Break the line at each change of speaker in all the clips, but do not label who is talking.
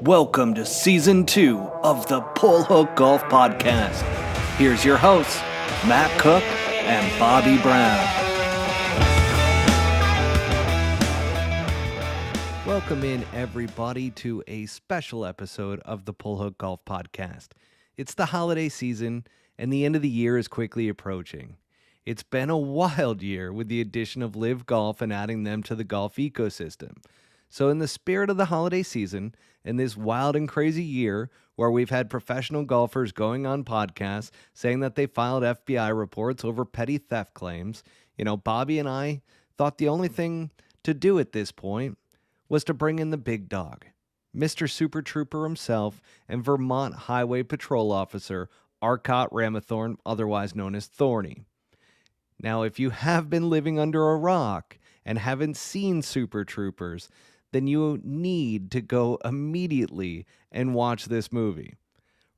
Welcome to Season 2 of the Pull Hook Golf Podcast. Here's your hosts, Matt Cook and Bobby Brown. Welcome in, everybody, to a special episode of the Pull Hook Golf Podcast. It's the holiday season, and the end of the year is quickly approaching. It's been a wild year with the addition of Live Golf and adding them to the golf ecosystem. So in the spirit of the holiday season, in this wild and crazy year where we've had professional golfers going on podcasts saying that they filed FBI reports over petty theft claims, Bobby and I thought the only thing to do at this point was to bring in the big dog, Mr. Super Trooper himself and Vermont Highway Patrol Officer Arcot Ramathorn, otherwise known as Thorny. Now, if you have been living under a rock and haven't seen Super Troopers, then you need to go immediately and watch this movie.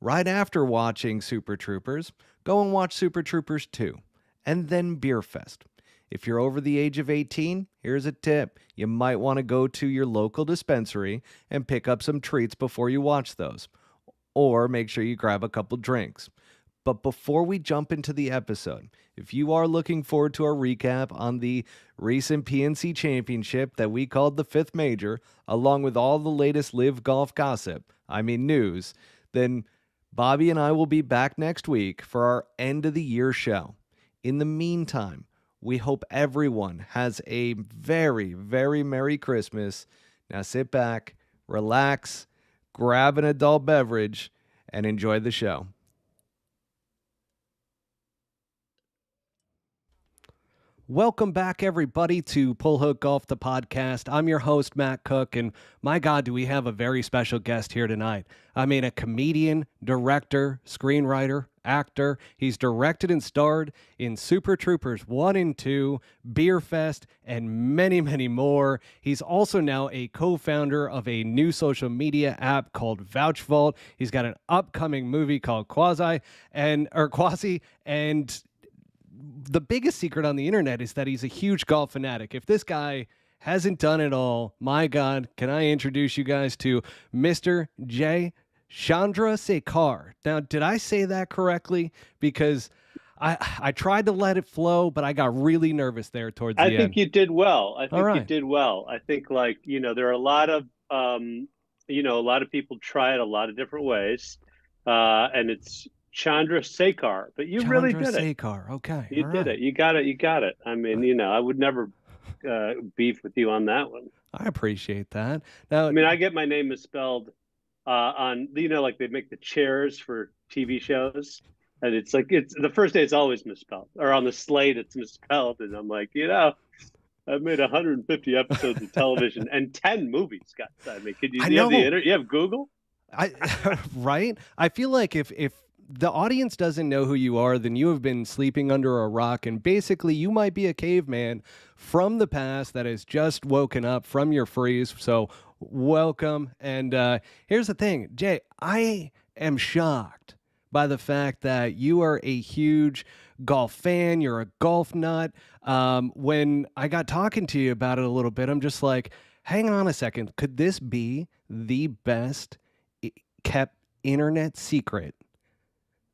Right after watching Super Troopers, go and watch Super Troopers 2, and then Beerfest. If you're over the age of 18, here's a tip. You might want to go to your local dispensary and pick up some treats before you watch those, or make sure you grab a couple drinks. But before we jump into the episode, if you are looking forward to a recap on the recent PNC Championship that we called the Fifth Major, along with all the latest Live Golf gossip, news, then Bobby and I will be back next week for our end of the year show. In the meantime, we hope everyone has a very, very Merry Christmas. Now sit back, relax, grab an adult beverage, and enjoy the show. Welcome back, everybody, to Pull Hook Golf, the podcast. I'm your host, Matt Cook, and my God, do we have a very special guest here tonight. A comedian, director, screenwriter, actor. He's directed and starred in Super Troopers 1 and 2, Beerfest, and many, many more. He's also now a co-founder of a new social media app called Vouch Vault. He's got an upcoming movie called Quasi, and the biggest secret on the internet is that he's a huge golf fanatic. If this guy hasn't done it all, my God, can I introduce you guys to Mr. J. Chandrasekhar. Now, did I say that correctly? Because I tried to let it flow, but I got really nervous there towards the end.
I think you did well. I think you did well. I think, there are a lot of, people try it a lot of different ways, and it's Chandrasekhar, but you really did it.
Chandrasekhar, okay.
You did it. You got it. You got it. I would never beef with you on that one.
I appreciate that. Now,
I get my name misspelled on, like they make the chairs for TV shows, and it's the first day it's always misspelled, or on the slate it's misspelled, and I'm like, I've made 150 episodes of television and 10 movies, guys. Could you have the internet? You have Google?
Right? I feel like if the audience doesn't know who you are, then you have been sleeping under a rock, and basically you might be a caveman from the past that has just woken up from your freeze. So welcome. And here's the thing, Jay, I am shocked by the fact that you are a huge golf fan. You're a golf nut. When I got talking to you about it a little bit, I'm just like, hang on a second. Could this be the best kept internet secret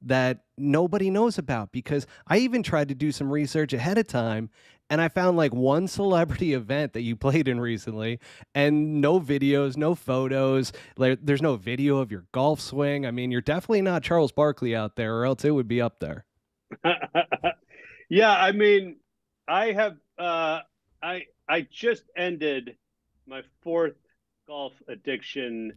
that nobody knows about? Because I even tried to do some research ahead of time, and I found one celebrity event that you played in recently, and no videos, no photos. There's no video of your golf swing. You're definitely not Charles Barkley out there, or else it would be up there.
Yeah, I have I just ended my fourth golf addiction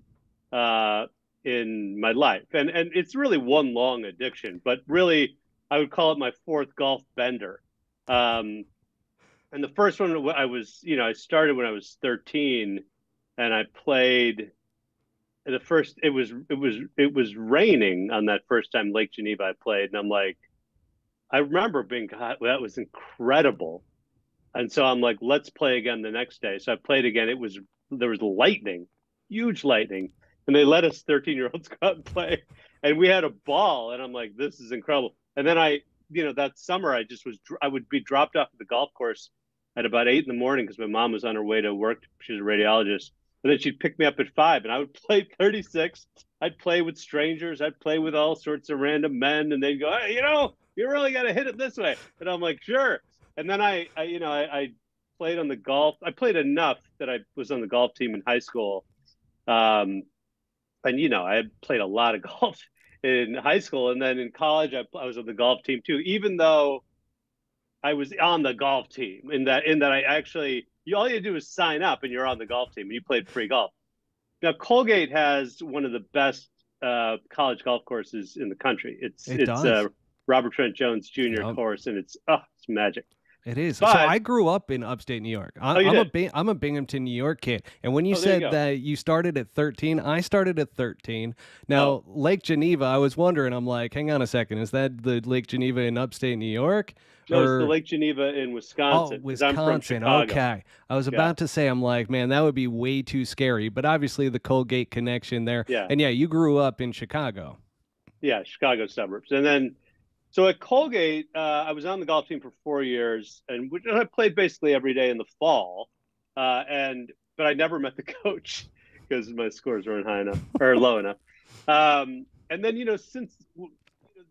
in my life, and it's really one long addiction, but really I would call it my fourth golf bender. And the first one I started when I was 13, and I played it was raining on that first time, Lake Geneva, I played, and I'm like, I remember being, God, that was incredible. And so I'm like, let's play again the next day. So I played again. There was lightning, huge lightning. And they let us 13-year-olds go out and play, and we had a ball. And I'm like, this is incredible. And then that summer, I would be dropped off at the golf course at about 8 in the morning because my mom was on her way to work. She was a radiologist, And then she'd pick me up at 5, and I would play 36. I'd play with strangers. I'd play with all sorts of random men, and they'd go, hey, you really got to hit it this way. And I'm like, sure. And then I played on the golf. I played enough that I was on the golf team in high school. And I had played a lot of golf in high school, and then in college, I was on the golf team too. Even though I was on the golf team, in that I actually, all you do is sign up, and you're on the golf team, and you played free golf. Now, Colgate has one of the best college golf courses in the country. It's
It
it's
does.
Robert Trent Jones Jr.
Yep.
course, and it's magic.
It is. So
But
I grew up in upstate New York.
oh, you did?
I'm a Binghamton, New York kid. And when you
Oh, there you
said
go.
that you started at 13, I started at 13.
Oh,
Now, Lake Geneva, I was wondering, I'm like, hang on a second, is that the Lake Geneva in upstate New York?
no, it's the
Or
Lake Geneva in
oh,
Wisconsin because I'm from
Wisconsin.
Chicago.
Okay. I was
Yeah,
about to say, I'm like, man, that would be way too scary. But obviously the Colgate connection there.
yeah,
And yeah, you grew up in Chicago.
yeah, Chicago suburbs. And then so at Colgate, I was on the golf team for 4 years, and I played basically every day in the fall. But I never met the coach because my scores weren't high enough or low enough. And then since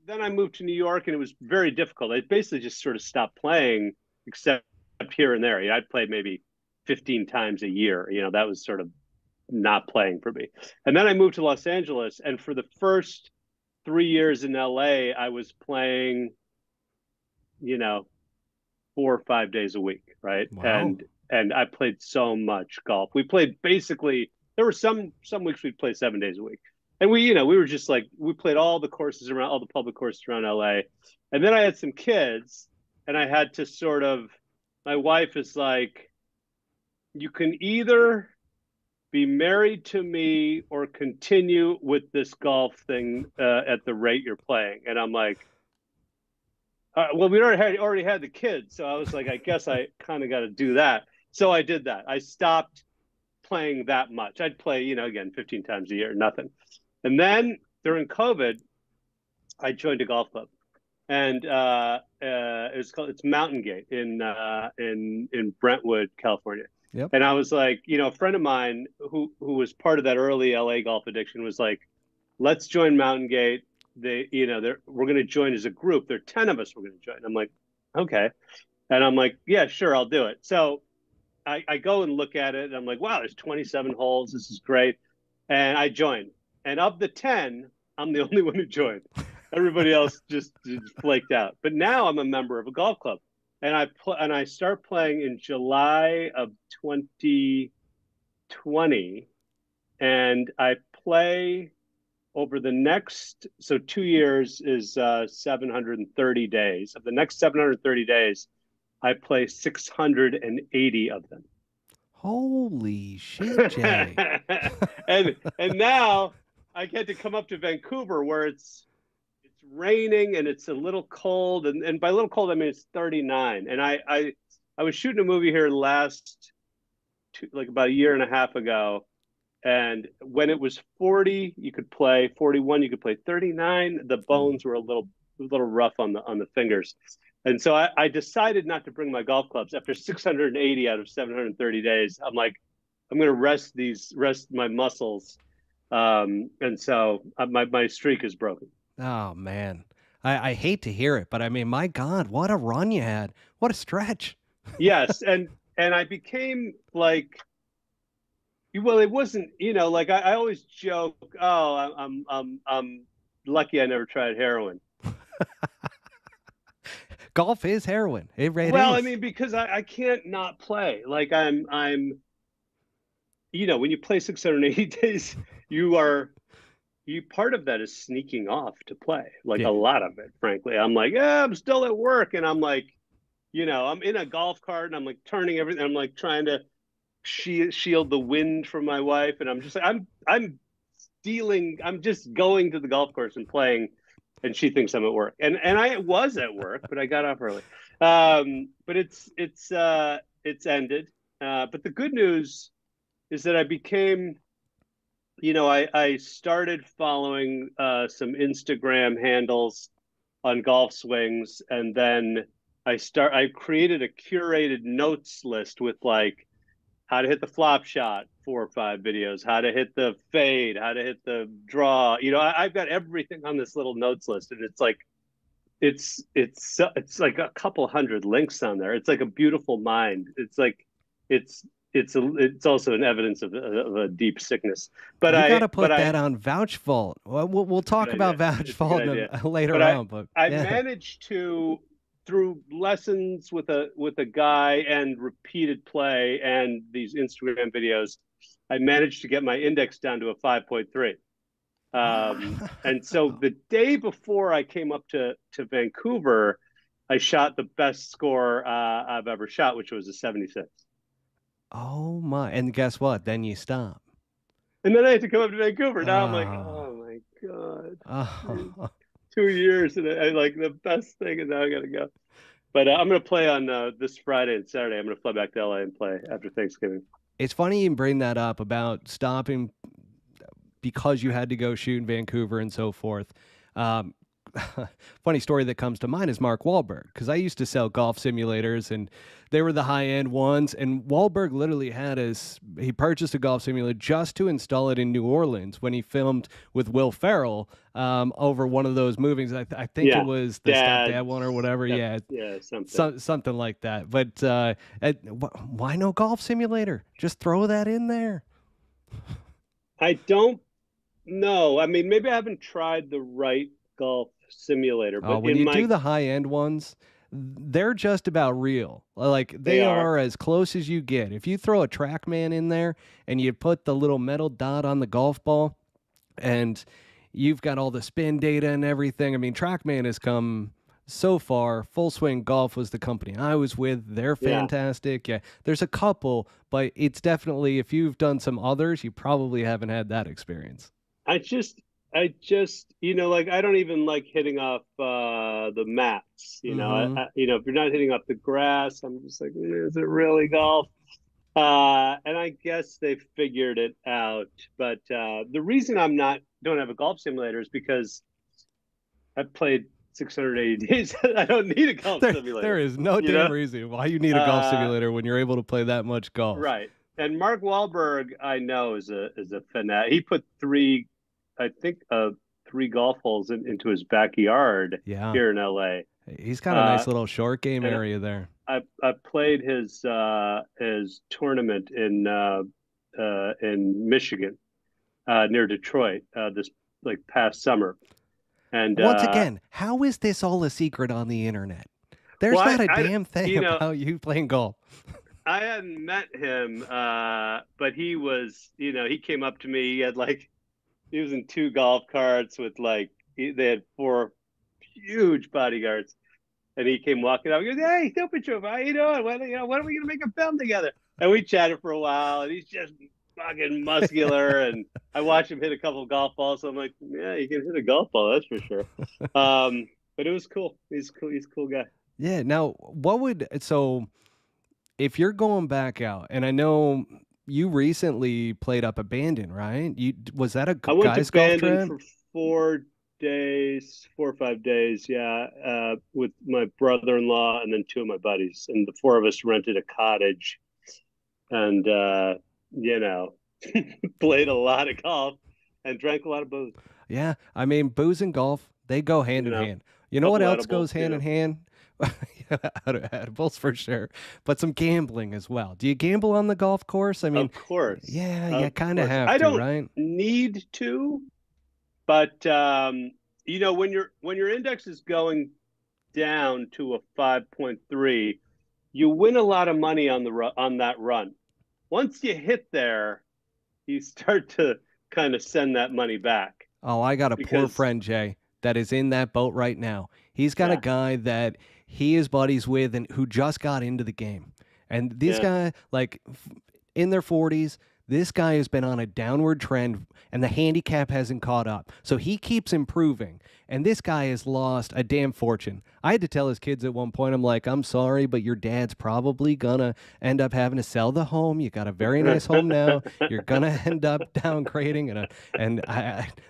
then I moved to New York, and it was very difficult. I basically just sort of stopped playing, except here and there. I'd play maybe 15 times a year. That was sort of not playing for me. And then I moved to Los Angeles, and for the first 3 years in LA, I was playing, you know, 4 or 5 days a week, right?
Wow.
And I played so much golf. We played basically. There were some weeks we'd play 7 days a week, and we were just like we played all the courses around all the public courses around LA, and then I had some kids, and I had to sort of. My wife is like, you can either be married to me or continue with this golf thing at the rate you're playing. And I'm like, well, we already had the kids. So I was like, I guess I kind of got to do that. So I did that. I stopped playing that much. I'd play, again, 15 times a year, nothing. And then during COVID, I joined a golf club. And it's Mountain Gate in Brentwood, California.
Yep.
And I was like, a friend of mine who was part of that early LA golf addiction was like, let's join Mountain Gate. We're going to join as a group. There are 10 of us. We're going to join. I'm like, okay. And I'm like, yeah, sure, I'll do it. So I go and look at it, and I'm like, wow, there's 27 holes. This is great. And I joined. And of the 10, I'm the only one who joined. Everybody else just flaked out. But now I'm a member of a golf club, and I start playing in July of 2020, and I play over the next 2 years is 730 days. Of the next 730 days, I play 680 of them.
Holy shit, Jay.
and now I get to come up to Vancouver where it's raining and it's a little cold, and by a little cold I mean it's 39. And I was shooting a movie here like about a year and a half ago, and when it was 40 you could play, 41 you could play, 39 the bones were a little rough on the fingers. And so I decided not to bring my golf clubs after 680 out of 730 days. I'm like, I'm going to rest my muscles. And so my streak is broken.
Oh man. I hate to hear it, but I mean, my God, what a run you had. What a stretch.
Yes. And I became like, well, it wasn't, like I always joke, oh, I'm lucky I never tried heroin.
Golf is heroin. It
Well, I
is.
mean, because I can't not play. Like I'm when you play 680 days, part of that is sneaking off to play. Like a
Yeah.
lot of it, frankly. I'm like, yeah, I'm still at work, and I'm like, I'm in a golf cart, and I'm like turning everything. I'm like trying to shield the wind from my wife, and I'm just like, I'm stealing. I'm just going to the golf course and playing, and she thinks I'm at work, and I was at work, but I got off early. But it's ended. But the good news is that I became, I started following some Instagram handles on golf swings, and then I created a curated notes list with like how to hit the flop shot, 4 or 5 videos, how to hit the fade, how to hit the draw. I've got everything on this little notes list, and it's like it's like a couple hundred links on there. It's like a beautiful mind. It's like it's also an evidence of a deep sickness. But
You got
I
to
but
put
I
that on Vouch Vault. Well, we'll
Good
talk about
idea.
Vouch
It's a good
Vault
idea.
later
But
on, but
I
yeah.
managed to, through lessons with a guy and repeated play and these Instagram videos, I managed to get my index down to a 5.3. And so the day before I came up to Vancouver, I shot the best score I've ever shot, which was a 76.
Oh my. And guess what? Then you stop.
And then I had to come up to Vancouver. Now I'm like,
Oh.
oh my God,
Oh.
2 years, and I like the best thing, and now I got to go. But I'm going to play on this Friday and Saturday. I'm going to fly back to LA and play after Thanksgiving.
It's funny you bring that up about stopping because you had to go shoot in Vancouver and so forth. Um, Funny story that comes to mind is Mark Wahlberg, because I used to sell golf simulators and they were the high end ones. And Wahlberg literally he purchased a golf simulator just to install it in New Orleans when he filmed with Will Ferrell over one of those movies. I think it
Yeah,
was the Stepdad one or whatever. Yeah,
yeah, something.
something like that. But why no golf simulator? Just throw that in there.
I don't know. I mean, maybe I haven't tried the right golf simulator, but
When
in
you do
my
the high end ones, they're just about real. Like
they
they
are.
are as close as you get. If you throw a TrackMan in there and you put the little metal dot on the golf ball and you've got all the spin data and everything. I mean, TrackMan has come so far. Full Swing Golf was the company I was with. They're
Yeah,
fantastic. Yeah, there's a couple, but it's definitely, if you've done some others, you probably haven't had that experience.
I just like I don't even like hitting off the mats.
Mm-hmm.
If you're not hitting off the grass, I'm just like, is it really golf? And I guess they figured it out. But the reason don't have a golf simulator is because I've played 680 days. I don't need a golf
There
simulator.
is no
You
damn
know,
reason why you need a golf
uh,
simulator when you're able to play that much golf.
right. And Mark Wahlberg, I know, is a fanatic. He put I think, 3 golf holes into his backyard
Yeah,
here in LA.
he's got a
Uh,
nice little short game
and
area there.
I played his tournament in Michigan, near Detroit, this like past summer. And
Once again, how is this all a secret on the internet? There's
well,
not a damn thing
you know,
about you playing golf.
I hadn't met him, but he was, he came up to me. He was in 2 golf carts with they had 4 huge bodyguards, and he came walking up. He goes, "Hey, Stupid Troop, how you doing? When are we gonna make a film together?" And we chatted for a while, and he's just fucking muscular. And I watched him hit a couple of golf balls. So I'm like, yeah, you can hit a golf ball, that's for sure. But it was cool. He's cool. He's a cool guy.
Yeah. Now, if you're going back out, and I know you recently played up Abandon, right? Was that a
I went to
guy's golf
Bandon
trip?
for 4 days, 4 or 5 days, yeah, with my brother-in-law and then 2 of my buddies, and the 4 of us rented a cottage, and you know, played a lot of golf and drank a lot of booze.
Yeah, I mean, booze and golf, they go hand
You
in
know,
hand. You know what
couple
else
edibles.
goes hand in hand? Edibles for sure, but some gambling as well. Do you gamble on the golf course? I mean,
Of course,
yeah, you
of
kind of
course.
have
I
to,
don't
right?
need to, but when your index is going down to a 5.3, you win a lot of money on that run. Once you hit there, you start to kind of send that money back
Oh, I got a poor
because
friend, Jay, that is in that boat right now. He's got a
yeah,
guy that he is buddies with and who just got into the game. And this
yeah,
guy, like in their 40s, this guy has been on a downward trend and the handicap hasn't caught up. So he keeps improving. And this guy has lost a damn fortune. I had to tell his kids at one point, I'm like, I'm sorry, but your dad's probably gonna end up having to sell the home. You got a very nice home now. You're gonna end up downgrading,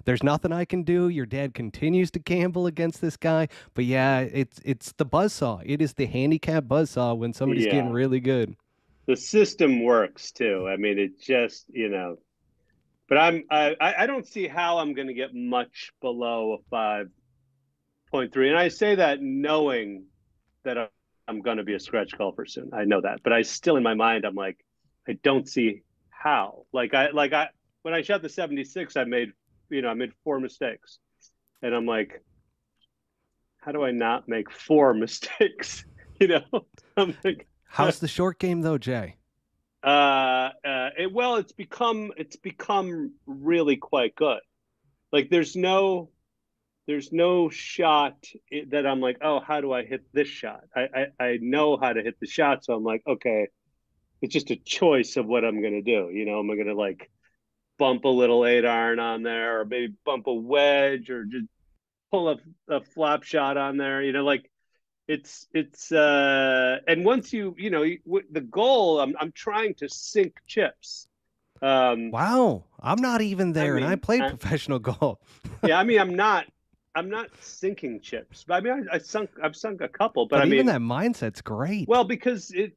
there's nothing I can do. Your dad continues to gamble against this guy, but yeah, it's the buzzsaw. It is the handicap buzzsaw when somebody's getting
yeah.
really good.
the system works too. I mean, it just, but I don't see how I'm going to get much below a 5.3. And I say that knowing that I'm going to be a scratch golfer soon. I know that, but I still in my mind I'm like, I don't see how. Like I when I shot the 76, I made four mistakes, and I'm like, how do I not make four mistakes? You know, I'm like,
How's the short game though, Jay?
it's become really quite good. Like there's no shot that I'm like, oh, how do I hit this shot? I know how to hit the shot, so I'm like, okay, it's just a choice of what I'm gonna do. Am I gonna like bump a little 8 iron on there, or maybe bump a wedge, or just pull a flop shot on there? Like it's and once the goal, I'm trying to sink chips. Um,
Wow, I'm not even
I
there, and I
mean,
played professional golf.
yeah, I mean, I'm not sinking chips, but I mean, I've sunk a couple, but
But
I
even
mean,
that mindset's great.
well, because it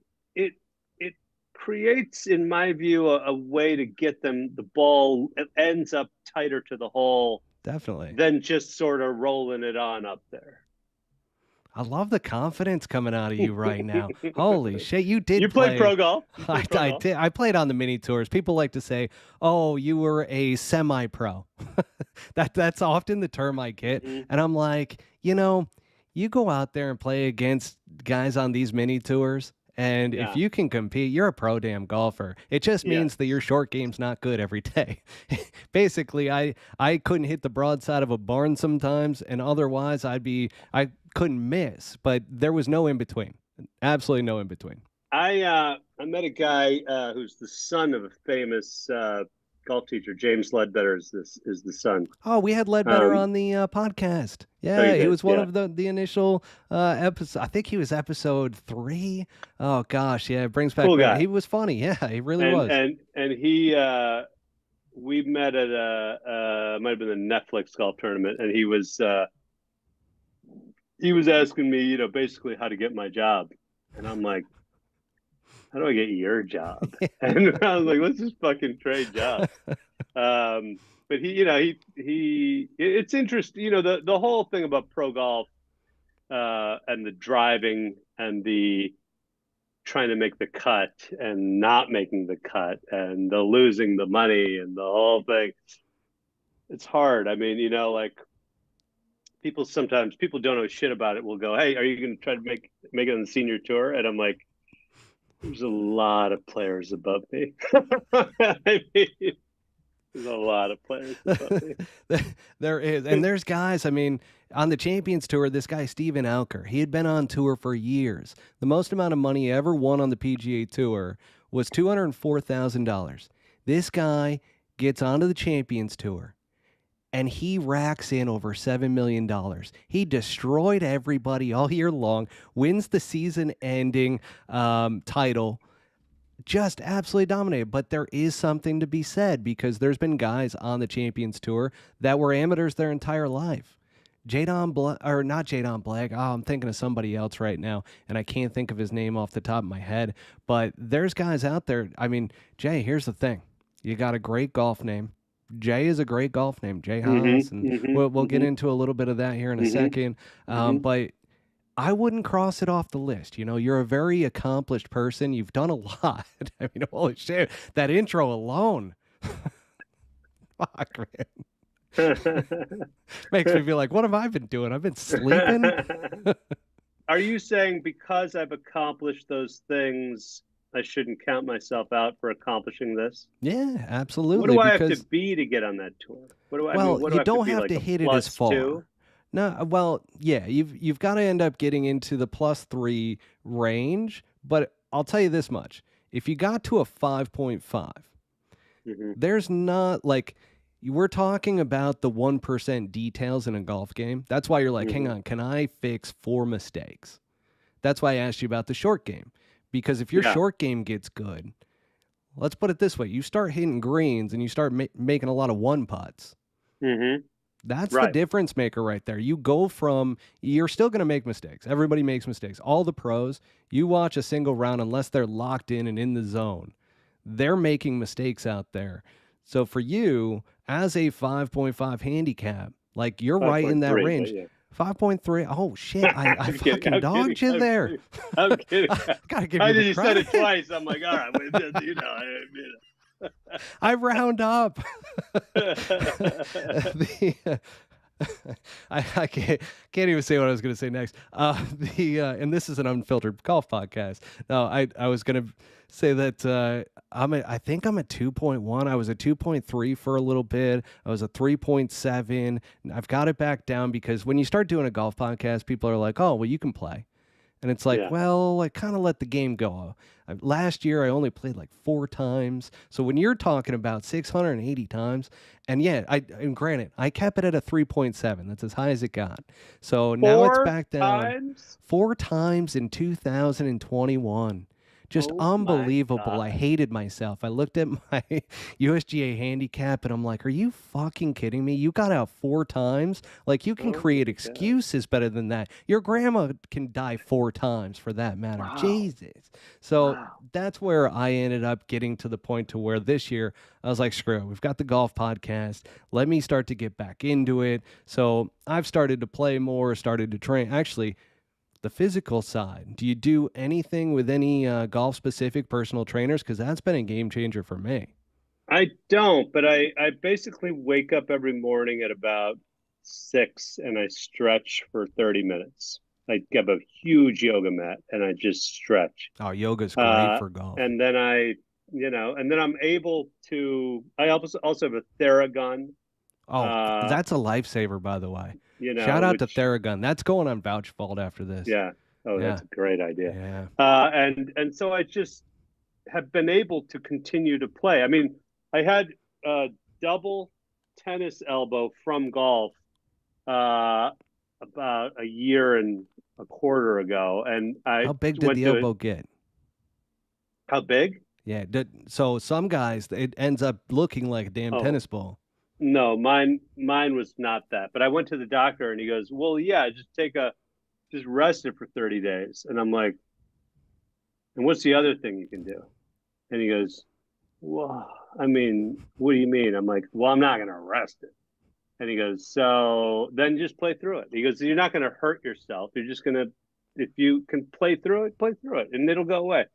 creates, in my view, a way to get the ball, it ends up tighter to the hole
Definitely.
than just sort of rolling it on up there.
I love the confidence coming out of you right now. Holy shit, you
You
did
played
play.
pro golf. You played pro
I
golf.
did. I played on the mini tours. People like to say, "Oh, you were a semi-pro." That's often the term I get,
Hmm.
and I'm like, you go out there and play against guys on these mini tours, and if
Yeah.
you can compete, you're a pro damn golfer. It just means that
Yes.
your short game's not good every day. Basically, I couldn't hit the broadside of a barn sometimes, and otherwise I couldn't miss, but there was no in between. Absolutely no in between.
I met a guy who's the son of a famous golf teacher. James Ledbetter is the son.
Oh, we had Ledbetter
Um,
on the podcast.
oh,
Yeah,
you
he
did,
was one
yeah.
of the initial episodes. I think he was episode 3. Oh gosh, yeah, it brings back
Cool
memory. He
guy.
was funny. Yeah, he really
And
was.
and and he we met at might have been a Netflix golf tournament, and he was asking me, basically how to get my job, and I'm like, how do I get your job? And I was like, let's just fucking trade jobs. But it's interesting. The whole thing about pro golf and the driving and the trying to make the cut and not making the cut and the losing the money and the whole thing. It's hard. I mean, like people don't know shit about it. Will go, hey, are you going to try to make it on the senior tour? And I'm like, there's a lot of players above me. I mean, there's a lot of players above me.
There is. And there's guys, I mean, on the Champions Tour, this guy, Steven Alker, he had been on tour for years. The most amount of money he ever won on the PGA Tour was $204,000. This guy gets onto the Champions Tour and he racks in over $7 million. He destroyed everybody all year long, wins the season-ending title, just absolutely dominated. But there is something to be said because there's been guys on the Champions Tour that were amateurs their entire life. Jadon Black, or not Jadon Black. Oh, I'm thinking of somebody else right now, and I can't think of his name off the top of my head. But there's guys out there. I mean, Jay, here's the thing: you got a great golf name. Jay is a great golf name, Jay Haas,
Mm-hmm,
and
mm-hmm,
we'll get
mm-hmm,
into a little bit of that here in a
mm-hmm,
second.
mm-hmm.
But I wouldn't cross it off the list. You're a very accomplished person. You've done a lot. I mean, holy shit, that intro alone, fuck, man, makes me feel like, what have I been doing? I've been sleeping.
Are you saying because I've accomplished those things, I shouldn't count myself out for accomplishing this?
Yeah,
What
absolutely.
do I have to
Because,
be to get on that tour?
well,
What do
you
I have to
don't
be,
have
like
to
a
hit it as
plus
far.
two?
No, well, yeah, you've got to end up getting into the +3 range. But I'll tell you this much: if you got to a 5.5,
Mm-hmm.
there's not like we're talking about the 1% details in a golf game. That's why you're like, hang
Mm-hmm.
on, can I fix 4 mistakes? That's why I asked you about the short game. Because if your
Yeah.
short game gets good, let's put it this way: you start hitting greens and you start making a lot of one putts.
Mm-hmm.
That's the
Right.
difference maker right there. You go from, you're still going to make mistakes. Everybody makes mistakes. All the pros, you watch a single round, unless they're locked in and in the zone, they're making mistakes out there. So for you, as a 5.5 handicap, like you're right in that
5.3, but
range.
yeah.
5.3. Oh, shit. I
I'm kidding.
fucking
I'm kidding.
dogged you
I'm
there.
kidding. I'm kidding.
I got to give
I
you the
did. You said it
credit.
twice. I'm like, all right, well,
I round up.
know.
the, I can't even say what I was going to say next. And this is an unfiltered golf podcast. No, I was going to say that I think I'm at 2.1. I was at 2.3 for a little bit. I was at 3.7. I've got it back down because when you start doing a golf podcast, people are like, "Oh, well, you can play." And it's like,
Yeah.
well, I kind of let the game go. Last year, I only played like 4 times. So when you're talking about 680 times, and granted, I kept it at a 3.7. That's as high as it got. So now it's
Four
back down
times?
4 times in 2021. Just
Oh my
unbelievable. I
God.
hated myself. I looked at my USGA handicap and I'm like, are you fucking kidding me? You got out 4 times? Like, you can
Oh
create
my God.
excuses better than that. Your grandma can die 4 times for that matter.
Wow.
Jesus. So
Wow.
that's where I ended up getting to the point to where this year I was like, screw it. We've got the golf podcast. Let me start to get back into it. So I've started to play more, started to train. Actually, the physical side, do you do anything with any golf specific personal trainers? Because that's been a game changer for me.
I don't, but I basically wake up every morning at about 6 and I stretch for 30 minutes. I get a huge yoga mat and I just stretch.
Oh, yoga's great
Uh,
for golf.
and then and then I'm able to, I also have a Theragun,
Oh,
uh,
that's a lifesaver, by the way. Shout out to
which,
Theragun. That's going on Vouch Vault after this.
yeah, oh,
Yeah,
that's a great idea.
yeah.
And so I just have been able to continue to play. I mean, I had a double tennis elbow from golf uh, about a year and a quarter ago, and I
How big did
went
the
to
elbow get?
how big?
Yeah. So some guys, it ends up looking like a damn
Oh
tennis ball.
no, mine was not that. But I went to the doctor, and he goes, "Well, yeah, just rest it for 30 days." And I'm like, "And what's the other thing you can do?" And he goes, "Well, I mean, what do you mean?" I'm like, "Well, I'm not going to rest it." And he goes, "So then just play through it." He goes, "You're not going to hurt yourself. You're just going to, if you can play through it, and it'll go away."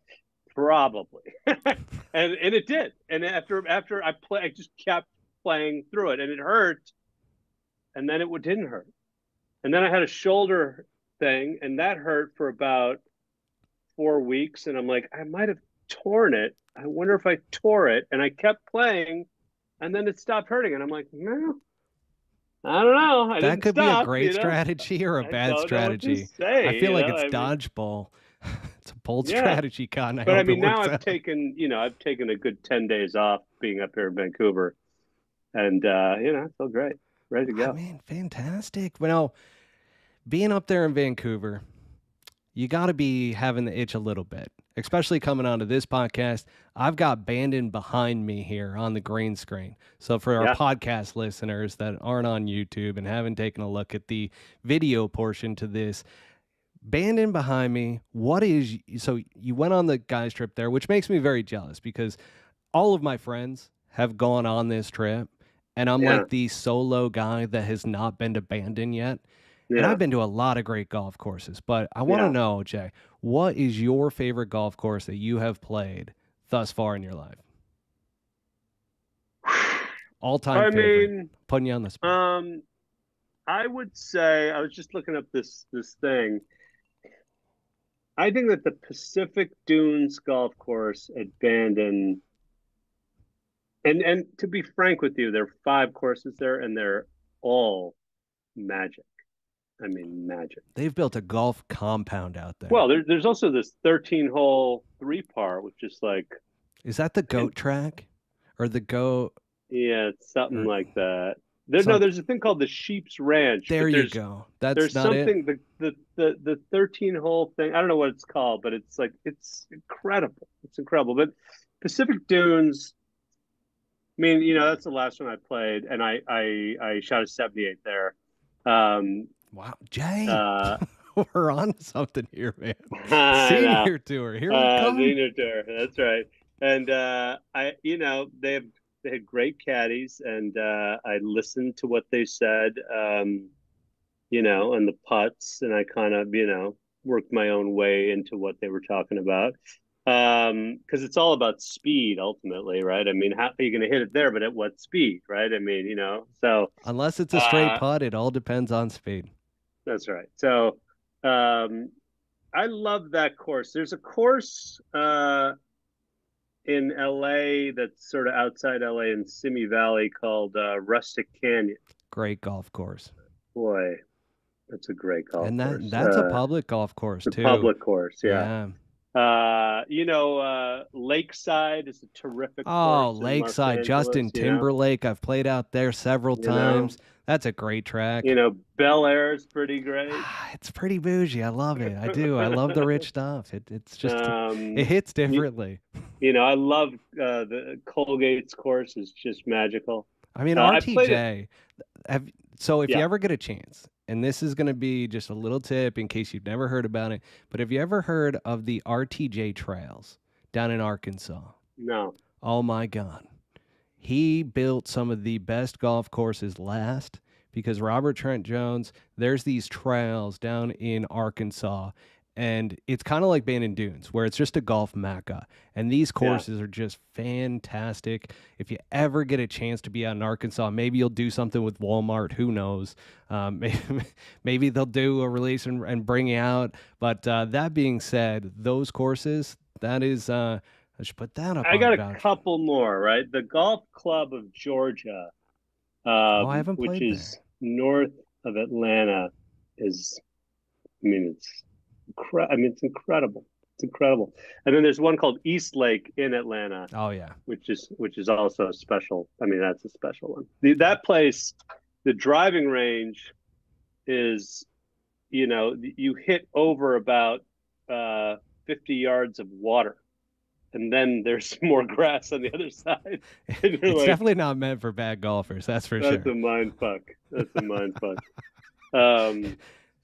Probably. And it did. And after I just kept playing through it, and it hurt, and then it didn't hurt. And then I had a shoulder thing, and that hurt for about 4 weeks. And I'm like, I might have torn it. I wonder if I tore it. And I kept playing, and then it stopped hurting. And I'm like, no, I don't know. I
That
didn't
could be a
stop,
great strategy or a
I
bad
don't know what to
strategy. I
say,
feel like it's
I mean,
dodgeball. It's a bold
yeah.
strategy, Con. I
But I
hope it
mean, now
works out.
I've taken a good 10 days off being up here in Vancouver, and I feel great, ready to
I
go.
mean, fantastic. Well, being up there in Vancouver, you got to be having the itch a little bit, especially coming onto this podcast. I've got Bandon behind me here on the green screen. So for our
Yeah.
podcast listeners that aren't on YouTube and haven't taken a look at the video portion to this, Bandon behind me, so you went on the guys trip there, which makes me very jealous because all of my friends have gone on this trip and I'm
Yeah.
like the solo guy that has not been to Bandon yet. And
Yeah.
I've been to a lot of great golf courses, but I want to
Yeah.
know, Jay, what is your favorite golf course that you have played thus far in your life? All time
I
favorite.
mean,
Putting you on the spot.
um, I would say I was just looking up this thing. I think that the Pacific Dunes golf course at Bandon, and to be frank with you, there are 5 courses there, and they're all magic. I mean, magic.
They've built a golf compound out there.
Well, there's also this 13-hole three par, which is like,
Is that the
and
goat track or the goat
yeah, it's something
or
like that. No,
some?
there's a thing called the Sheep's Ranch, but
There you
there's
go. That's
there's
not it.
something the 13-hole thing. I don't know what it's called, but it's like it's incredible. It's incredible. But Pacific Dunes, mean, that's the last one I played, and I shot a 78 there. Um,
Wow, Jay,
uh,
we're on to something here, man.
I know.
Senior tour, here we come.
Senior tour. That's right. And they had great caddies, and I listened to what they said, and the putts, and I kind of, worked my own way into what they were talking about. Because it's all about speed ultimately, right? I mean, how are you going to hit it there, but at what speed, right? I mean, so
Unless it's a straight
uh,
putt, it all depends on speed.
that's right. So um, I love that course. There's a course in LA that's sort of outside LA in Simi Valley called Rustic Canyon.
Great golf course.
Boy, that's a great golf
And
course.
that's a public golf course
The
too.
public course, yeah.
Yeah.
Lakeside is a terrific
Oh,
course in Los
Lakeside,
Angeles,
Justin Timberlake. I've played out there several
you know,
times. That's a great track.
Bel Air is pretty great.
It's pretty bougie. I love it. I do. I love the rich stuff. It's just it
um,
hits
you,
differently.
I love the Colgate's course is just magical.
I mean,
I played it.
RTJ. So if you
Yeah,
ever get a chance, and this is going to be just a little tip in case you've never heard about it, but have you ever heard of the RTJ trails down in Arkansas?
no,
Oh my God. He built some of the best golf courses last because Robert Trent Jones, there's these trails down in Arkansas, and it's kind of like Bandon Dunes, where it's just a golf mecca. And these
yeah.
courses are just fantastic. If you ever get a chance to be out in Arkansas, maybe you'll do something with Walmart. Who knows? Maybe they'll do a release and bring you out. But that being said, those courses, that is, I should put that up
I
on
got a
voucher.
couple more, right? The Golf Club of Georgia,
Oh, I haven't
which
played there.
is north of Atlanta, is, I mean, it's incredible. It's incredible. And then there's one called East Lake in Atlanta,
Oh yeah.
which is also a special. I mean, that's a special one. That place, the driving range is, you hit over about 50 yards of water, and then there's more grass on the other side. And you're
It's
like,
definitely not meant for bad golfers, that's for
that's
sure.
a mind fuck. That's a mind fuck. Um,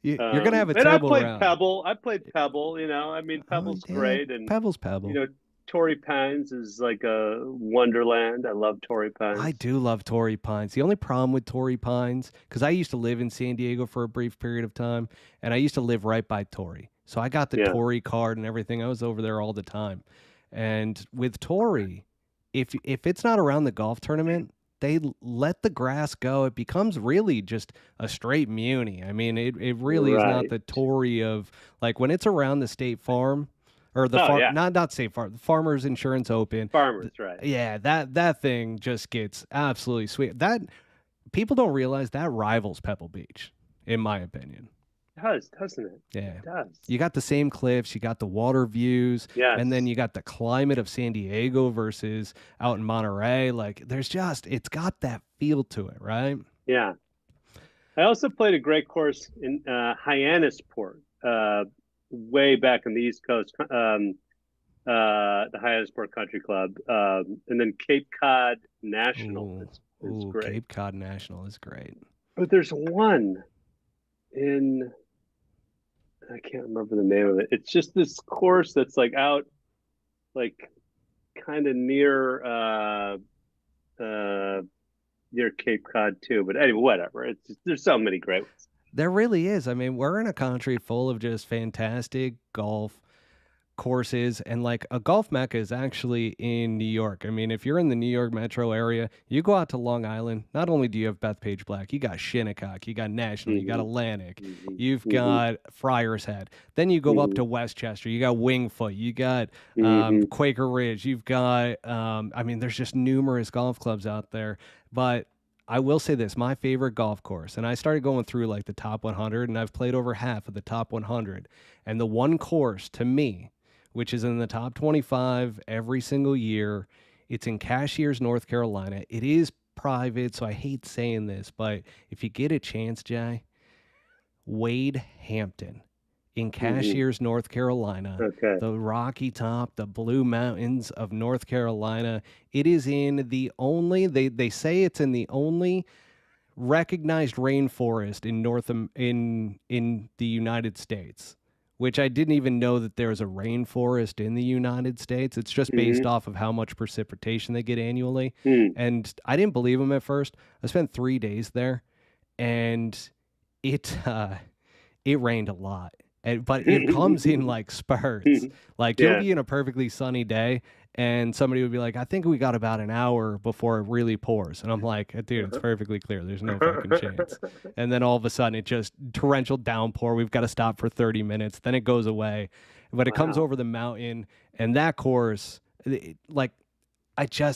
You're gonna have a
and I
terrible
played
round.
Pebble. I played Pebble. I mean,
Oh
Pebble's
yeah,
great, and
Pebble's
you
Pebble.
know, Torrey Pines is like a wonderland. I love Torrey
I
Pines.
do love Torrey Pines. The only problem with Torrey Pines, because I used to live in San Diego for a brief period of time, and I used to live right by Torrey. So I got the
Yeah,
Torrey card and everything. I was over there all the time. And with Torrey, if it's not around the golf tournament, they let the grass go. It becomes really just a straight muni. I mean, it really is not
right.
the Torrey of like when it's around the State Farm or the
Oh
farm,
yeah,
not State Farm, the Farmers Insurance Open.
farmers, right?
Yeah, that thing just gets absolutely sweet. That people don't realize that rivals Pebble Beach, in my opinion.
It does, doesn't it?
Yeah.
It does.
You got the same cliffs, you got the water views, and then
Yes.
you got the climate of San Diego versus out in Monterey. Like it's got that feel to it, right?
Yeah. I also played a great course in Hyannisport, way back on the East Coast, the Hyannisport Country Club, and then Cape Cod National
Ooh,
is
ooh,
great.
Cape Cod National is great.
But there's one in, I can't remember the name of it. It's just this course that's like out, like kind of uh, near Cape Cod too. But anyway, whatever. There's so many great ones.
There really is. I mean, we're in a country full of just fantastic golf courses, and like a golf mecca is actually in New York. I mean, if you're in the New York metro area, you go out to Long Island, not only do you have Bethpage Black, you got Shinnecock, you got National, you got
Hmm.
Atlantic,
Hmm.
you've
Hmm.
got Friars Head. Then you go up
Hmm.
to Westchester, you got Wingfoot, you got
Hmm.
Quaker Ridge, you've got I mean, there's just numerous golf clubs out there. But I will say this, my favorite golf course, and I started going through like the top 100, and I've played over half of the top 100. And the one course to me, which is in the top 25 every single year, it's in Cashiers, North Carolina. It is private, so I hate saying this, but if you get a chance, Jay, Wade Hampton. in
Hmm.
Cashiers, North Carolina,
Okay.
the Rocky Top, the Blue Mountains of North Carolina. It is in the only, they say it's in the only recognized rainforest in in the United States, which I didn't even know that there's a rainforest in the United States. It's just based
Hmm.
off of how much precipitation they get annually.
Hmm.
And I didn't believe them at first. I spent 3 days there, and it it rained a lot. But it comes in like spurts. Like you'll
Yeah.
be in a perfectly sunny day and somebody would be like, I think we got about an hour before it really pours. And I'm like, dude, it's perfectly clear. There's no fucking chance. And then all of a sudden it just torrential downpour. We've got to stop for 30 minutes. Then it goes away. But it comes
Wow.
over the mountain and that course, like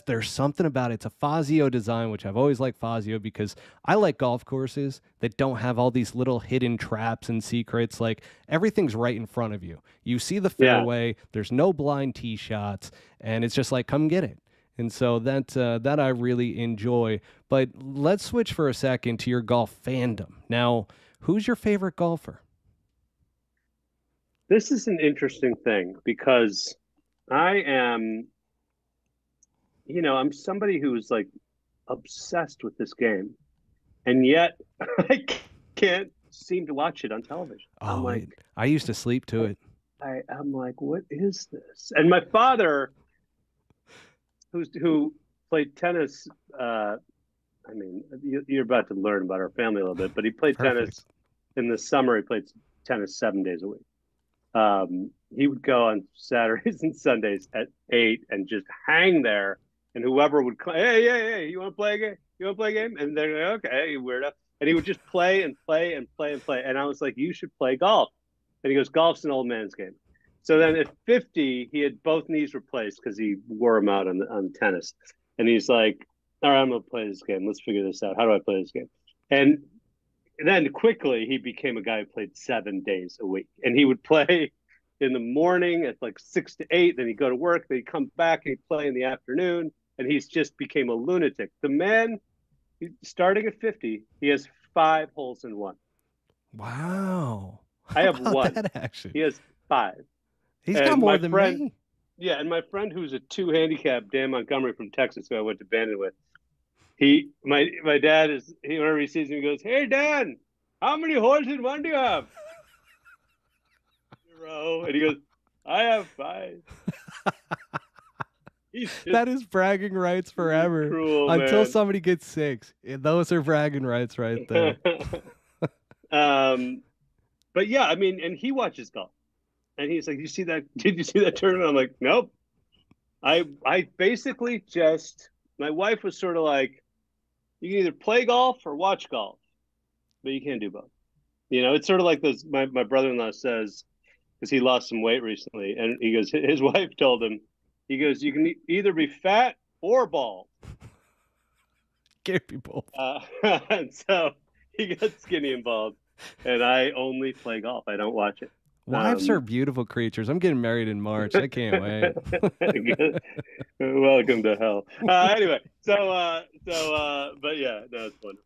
there's something about it. It's a Fazio design, which I've always liked Fazio because I like golf courses that don't have all these little hidden traps and secrets. Like everything's right in front of you. You see the
Yeah.
fairway, there's no blind tee shots, and it's just like, come get it. And so that I really enjoy. But let's switch for a second to your golf fandom. Now, who's your favorite golfer?
This is an interesting thing because I am, I'm somebody who's like obsessed with this game, and yet I can't seem to watch it on television. I'm
Oh,
like,
I used to sleep to it.
I'm like, what is this? And my father, who played tennis, I mean, you're about to learn about our family a little bit, but he played
Perfect.
tennis in the summer. He played tennis 7 days a week. He would go on Saturdays and Sundays at 8 and just hang there. And whoever would, hey, you want to play a game? You want to play a game? And they're like, okay, weirdo. And he would just play and play and play and play. And I was like, you should play golf. And he goes, golf's an old man's game. So then at 50, he had both knees replaced because he wore them out on tennis. And he's like, all right, I'm going to play this game. Let's figure this out. How do I play this game? And then quickly he became a guy who played 7 days a week, and he would play in the morning at like 6 to 8. Then he'd go to work. Then he'd come back and he'd play in the afternoon. And he's just became a lunatic. The man, starting at 50, he has 5 holes in one.
Wow.
I
How
have
about
one.
that action?
He has five.
He's got
And
more
my
than
friend,
me.
yeah, and my friend who's a two handicap, Dan Montgomery from Texas, who I went to Bandon with, my dad is whenever he sees me, he goes, "Hey Dan, how many holes in one do you have?" 0. And he goes, "I have 5." He's just
That is bragging rights
he's
forever
cruel,
until
man.
somebody gets 6. Those are bragging rights right there.
um, but yeah, I mean, and he watches golf, and he's like, "You see that? Did you see that tournament?" I'm like, "Nope." I basically just my wife was sort of like, "You can either play golf or watch golf, but you can't do both." It's sort of like this. My brother-in-law says, because he lost some weight recently, and he goes, his wife told him, he goes, you can either be fat or bald.
Can't be both.
And so he got skinny and bald, and I only play golf. I don't watch it.
Wives are beautiful creatures. I'm getting married in March. I can't wait.
Welcome to hell. Anyway, but yeah, no, it's fun.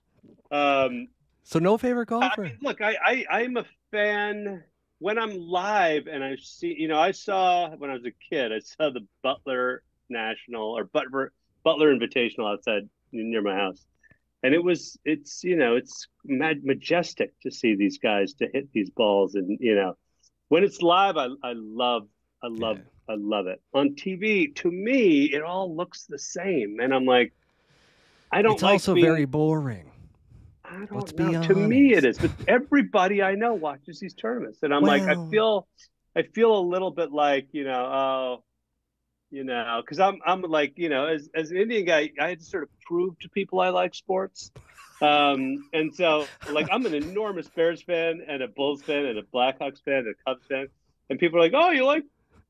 Um,
So no favorite
I mean,
golfer?
look, I'm a fan when I'm live and I see, I saw when I was a kid, I saw the Butler National or Butler Invitational outside near my house, and it's majestic to see these guys to hit these balls, and when it's live, I love,
Yeah.
I love it. On TV, to me, it all looks the same, and I'm like, I don't
It's
like
also very
being
boring.
I
Let's
don't know.
be
To me, it
honest.
is, but everybody I know watches these tournaments, and I'm like,
Well,
I feel a little bit like, because I'm like, as an Indian guy, I had to sort of prove to people I like sports, and so like I'm an enormous Bears fan and a Bulls fan and a Blackhawks fan and a Cubs fan, and people are like, oh, you like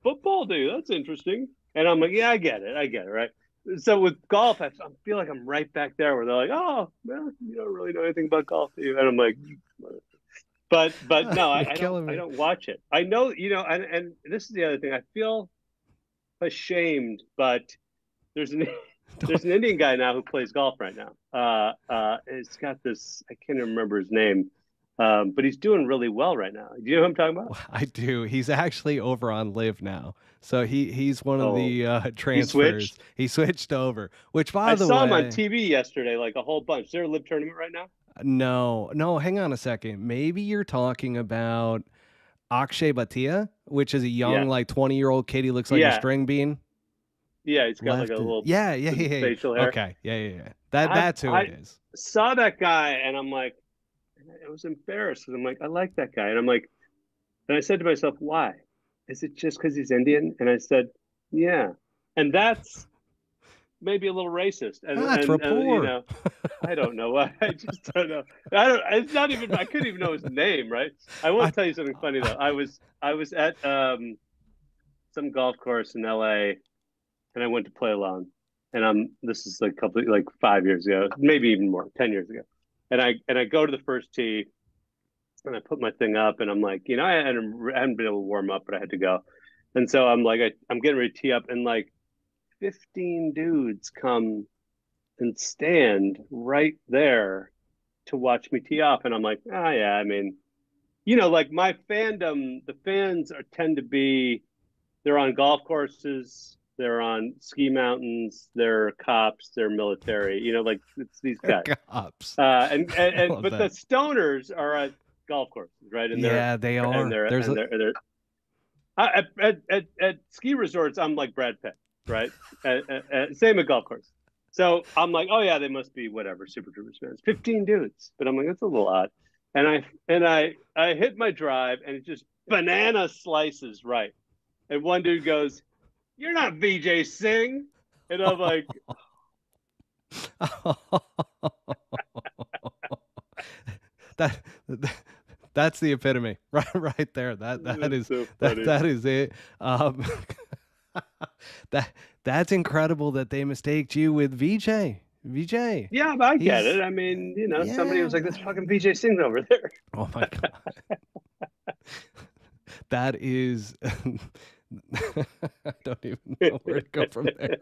football, do you? That's interesting, and I'm like, yeah, I get it, right? So with golf, I feel like I'm right back there where they're like, "Oh, well, you don't really know anything about golf, do you?" And I'm like, but no,
you're
I don't
killing
I
me.
don't watch it. I know, and this is the other thing. I feel ashamed, but there's an there's an Indian guy now who plays golf right now. It's got this. I can't remember his name. But he's doing really well right now. Do you know who I'm talking about?
I do. He's actually over on Live now. So he's one of
Oh,
the
he
transfers.
switched.
He switched over, which by
I
the
saw him on
way,
TV yesterday, like a whole bunch. Is there a live tournament right now?
no, no, hang on a second. Maybe you're talking about Akshay Bhatia, which is a young,
Yeah,
like 20-year-old kid. He looks like a
yeah,
string bean.
yeah. He's got like a
Left.
little
Yeah, yeah,
some
yeah, yeah.
facial hair.
Okay. Yeah, yeah, yeah.
I
That's who it
I
is.
saw that guy, and I'm like, I was embarrassed because I'm like, I like that guy, and I'm like, and I said to myself, why? Is it just because he's Indian? And I said, yeah, and that's maybe a little racist,
Ah, it's
and you
rapport.
know, I don't know. I just don't know. I don't. It's not even. I couldn't even know his name. Right. I will
I
tell you something funny though. I was at some golf course in L.A. and I went to play alone. And this is like a couple like 5 years ago, maybe even more, 10 years ago. And I go to the first tee and I put my thing up and I'm like, I hadn't been able to warm up, but I had to go. And so I'm like, I'm getting ready to tee up, and like 15 dudes come and stand right there to watch me tee off. And I'm like, oh yeah, I mean, like my fandom, the fans tend to be, they're on golf courses, they're on ski mountains, they're cops, they're military, like it's these guys.
cops. I
And
love
but the
that.
stoners are at golf courses, right? And they're
Yeah, they
and
are.
they're
There's
and
a
they're at ski resorts. I'm like Brad Pitt, right? Same at golf course. So I'm like, oh yeah, they must be whatever Super Troopers fans. 15 dudes, but I'm like, that's a little odd. And I hit my drive, and it just banana slices right. And one dude goes, "You're not VJ Singh," and I'm like,
that that's the epitome right there. That
"That's
is
so
that
funny."
that is it. That that's incredible that they mistaked you with VJ. VJ.
Yeah, but I get it.
He's
I mean, somebody was
yeah.
like, "This fucking VJ Singh's over there."
Oh my god. That is I don't even know where to go from there.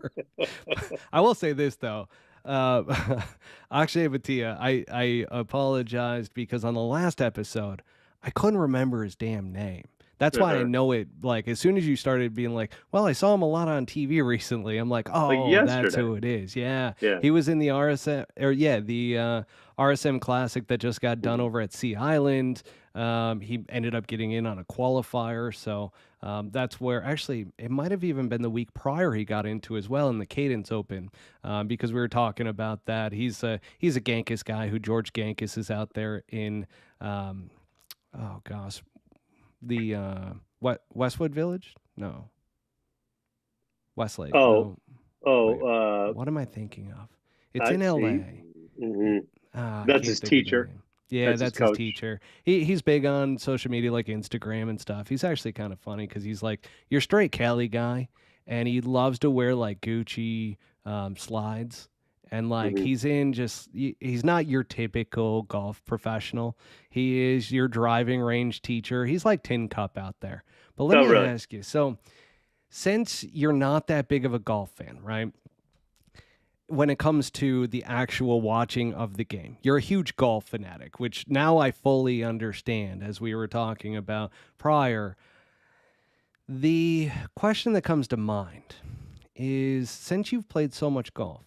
I will say this though. Akshay Bhatia, I apologized because on the last episode, I couldn't remember his damn name. That's why I
Uh-huh.
know it. Like as soon as you started being like, "Well, I saw him a lot on TV recently," I'm like,
Like
"Oh, that's
yesterday.
who it is." Yeah,
Yeah.
he was in the RSM or yeah, the RSM Classic that just got done
Mhm.
over at Sea Island. He ended up getting in on a qualifier, so that's where actually it might have even been the week prior he got into as well in the Cadence Open, because we were talking about that. He's a Gankus guy who George Gankus is out there in oh gosh, the what Westwood Village? No, Westlake.
Oh,
No, wait,
oh,
what am I thinking of? It's
I
in
see.
L.A.
Hmm.
I
That's
can't
his
think of the
teacher.
name. Yeah,
That's his
that's his
coach.
teacher. He's big on social media like Instagram and stuff. He's actually kind of funny because he's like your straight Cali guy, and he loves to wear like Gucci slides. And like
Hmm.
he's not your typical golf professional. He is your driving range teacher. He's like Tin Cup out there. But let
Oh,
me
really?
ask you, so since you're not that big of a golf fan, right? When it comes to the actual watching of the game. You're a huge golf fanatic, which now I fully understand as we were talking about prior. The question that comes to mind is since you've played so much golf,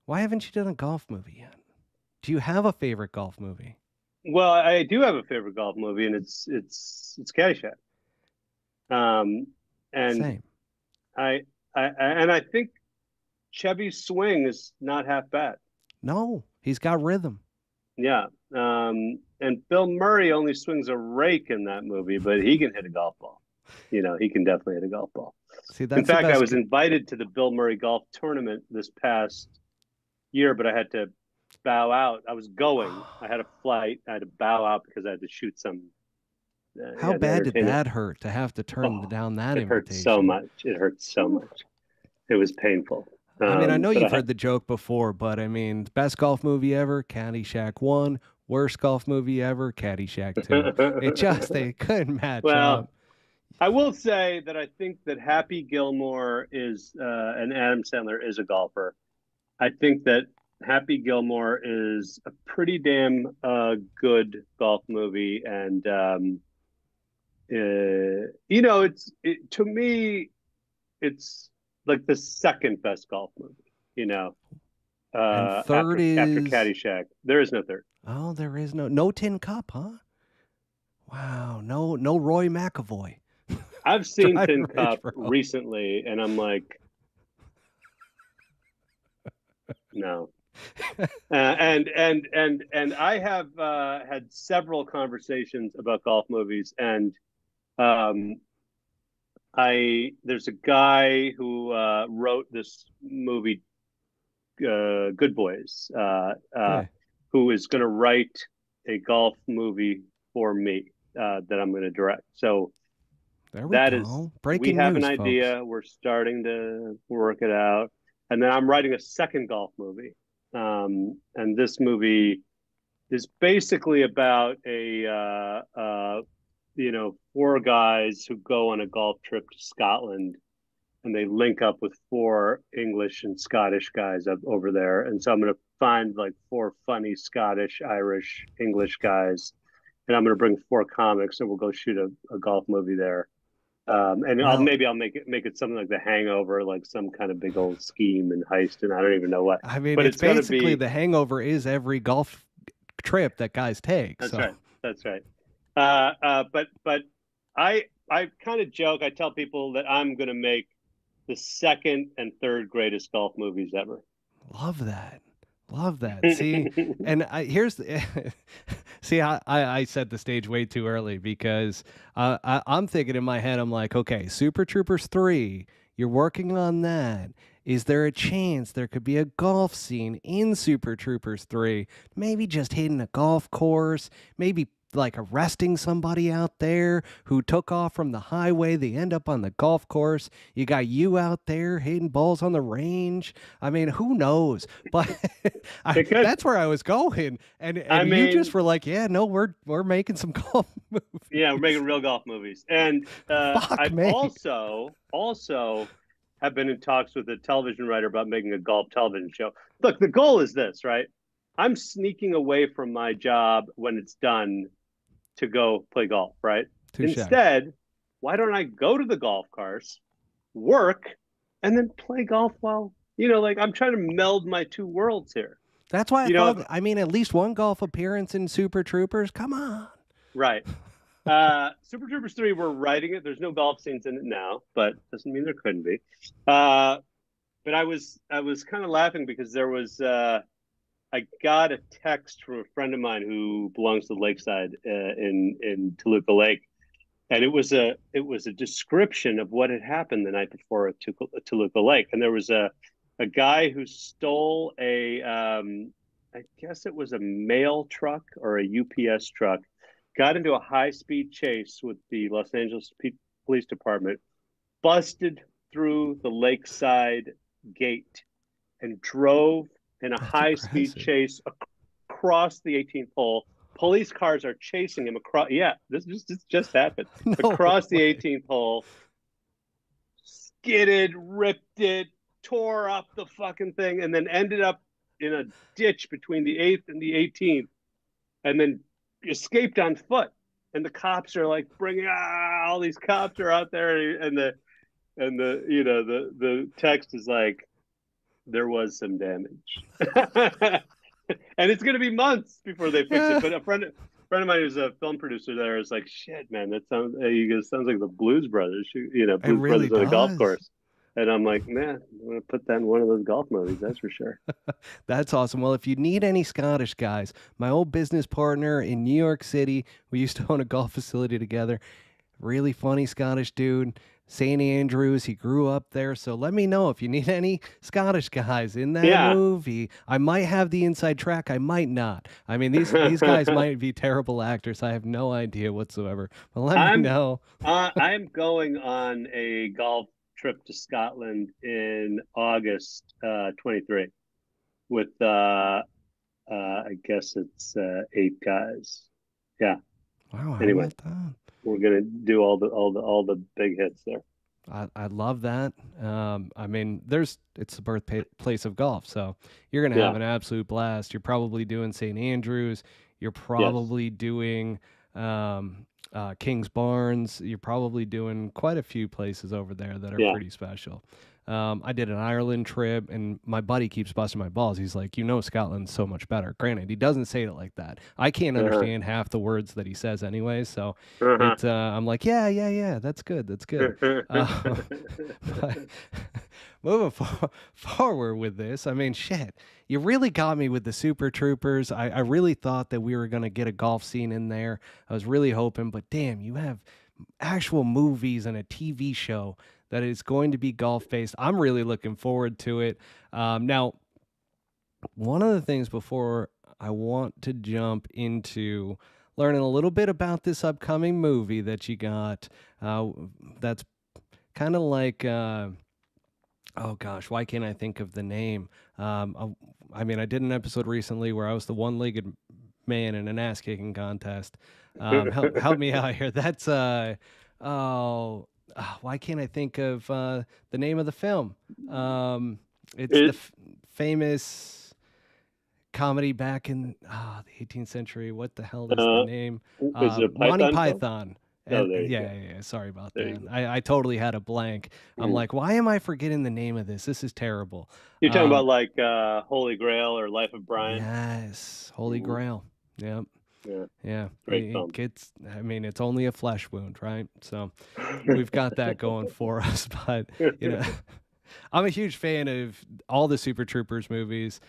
why haven't you done a golf movie yet? Do you have a favorite golf movie?
Well, I do have a favorite golf movie, and it's Caddyshack. Um, and
Same.
I think Chevy's swing is not half bad.
No, he's got rhythm.
Yeah. And Bill Murray only swings a rake in that movie, but he can hit a golf ball. He can definitely hit a golf ball.
See,
In
that's the
fact, I
best.
was invited to the Bill Murray golf tournament this past year, but I had to bow out. I was going. I had a flight. I had to bow out because I had to shoot some.
How
The
bad did
entertainment.
that hurt to have to turn
Oh,
down that
it hurt so
invitation?
much. It hurt so
Whew.
much. It was painful.
I mean, I know
But
you've heard the joke before, but I mean, best golf movie ever, Caddyshack 1. Worst golf movie ever, Caddyshack 2. It just, they couldn't match
well,
up.
I will say that I think that Happy Gilmore is and Adam Sandler is a golfer. I think that Happy Gilmore is a pretty damn good golf movie, and to me, it's like the second best golf movie. You know,
And third
after
is
Caddyshack, there is no third.
oh, there is no tin cup, huh? Wow, no Roy McAvoy
I've seen
driving
Tin
Range
Cup
Rover.
recently, and I'm like, no. And I have had several conversations about golf movies, and um, I there's a guy who wrote this movie, Good Boys,
Yeah,
who is going to write a golf movie for me that I'm going to direct. So
there we
that is,
go.
we
Breaking
have an
news, folks.
idea. We're starting to work it out, and then I'm writing a second golf movie. And this movie is basically about four guys who go on a golf trip to Scotland, and they link up with four English and Scottish guys up over there. And so I'm going to find like four funny Scottish, Irish, English guys, and I'm going to bring four comics, and we'll go shoot a golf movie there. And
Well,
I'll make it something like The Hangover, like some kind of big old scheme and heist, and I don't even know what.
I mean,
But
it's
it's going to
basically
be
the hangover is every golf trip that guys take.
That's
So
right. That's right. But I kind of joke. I tell people that I'm going to make the second and third greatest golf movies ever.
love that. Love that. See, and here's the see, I set the stage way too early because I'm thinking in my head, I'm like, okay, Super Troopers 3, you're working on that. Is there a chance there could be a golf scene in Super Troopers 3? Maybe just hitting a golf course, maybe like arresting somebody out there who took off from the highway. They end up on the golf course. You got you out there hitting balls on the range. I mean, who knows? But
Because
that's where I was going, and
I
you just
mean,
were like, "Yeah, no, we're making some golf
yeah, we're
movies."
making real golf movies, and
Fuck
I've
me.
also have been in talks with a television writer about making a golf television show. Look, the goal is this, right? I'm sneaking away from my job when it's done to go play golf, right?
Touche.
Instead, why don't I go to the golf course, work, and then play golf while, like I'm trying to meld my two worlds here.
That's why I
You know, if,
thought. I mean, at least one golf appearance in Super Troopers. Come on.
right. Super Troopers 3, we're writing it. There's no golf scenes in it now, but doesn't mean there couldn't be. But I was kind of laughing because I got a text from a friend of mine who belongs to Lakeside in Toluca Lake, and it was a description of what had happened the night before at Toluca Lake, and there was a guy who stole I guess it was a mail truck or a UPS truck, got into a high speed chase with the Los Angeles Police Department, busted through the Lakeside gate, and drove in a
That's
high speed
aggressive.
chase across the 18th hole. Police cars are chasing him across. Yeah, this just happened.
No
Across the
way.
18th hole, skidded, ripped it, tore up the fucking thing, and then ended up in a ditch between the 8th and the 18th, and then escaped on foot. And the cops are like bringing all these cops are out there, and the text is like, there was some damage. And it's going to be months before they fix it.
Yeah,
But a friend of mine who's a film producer there is like, shit, man, that sounds like the Blues Brothers,
it
Blues
really
Brothers on a golf
does.
course. And I'm like, man, I'm going to put that in one of those golf movies. That's for sure.
That's awesome. Well, if you need any Scottish guys, my old business partner in New York City, we used to own a golf facility together. Really funny Scottish dude. St. Andrews, he grew up there. So let me know if you need any Scottish guys in that
Yeah.
movie. I might have the inside track. I might not. I mean, these guys might be terrible actors. I have no idea whatsoever. But let me
I'm
know.
I'm going on a golf trip to Scotland in August 23 with I guess it's 8 guys. Yeah.
Wow, how
Anyway,
about that?
we're gonna do all the big hits there.
I love that. I mean, it's the birthplace of golf, so you're gonna have
Yeah.
an absolute blast. You're probably doing St. Andrews. You're
Yes.
probably doing Kings Barnes. You're probably doing quite a few places over there that are
Yeah.
pretty special. I did an Ireland trip, and my buddy keeps busting my balls. He's like, Scotland's so much better. Granted, he doesn't say it like that. I can't
Uh-huh.
understand half the words that he says anyway, so
Uh-huh.
I'm like, yeah, yeah, yeah, that's good, that's good. But moving forward with this, I mean, shit, you really got me with the Super Troopers. I really thought that we were gonna get a golf scene in there. I was really hoping, but damn, you have actual movies and a TV show that is going to be golf based. I'm really looking forward to it. Now, one of the things before I want to jump into learning a little bit about this upcoming movie that you got, that's kind of like, oh gosh, why can't I think of the name? I mean, I did an episode recently where I was the one-legged man in an ass-kicking contest. Help me out here. That's oh, why can't I think of the name of the film? It's the
It
famous comedy back in the 18th century. What the hell is the
uh
name?
is it a
Monty
Python film?
Python.
Oh,
And
there you
yeah,
go.
yeah, yeah, sorry about
There you
that.
go.
I totally had a blank. I'm
Mm.
like, why am I forgetting the name of this? This is terrible.
You're talking about
Um,
like Holy Grail or Life of Brian?
yes, Holy
Hmm.
Grail. Yep.
Yeah,
Yeah.
great
It
film.
gets, I mean, it's only a flesh wound, right? So we've got that going for us. But, you know, I'm a huge fan of all the Super Troopers movies.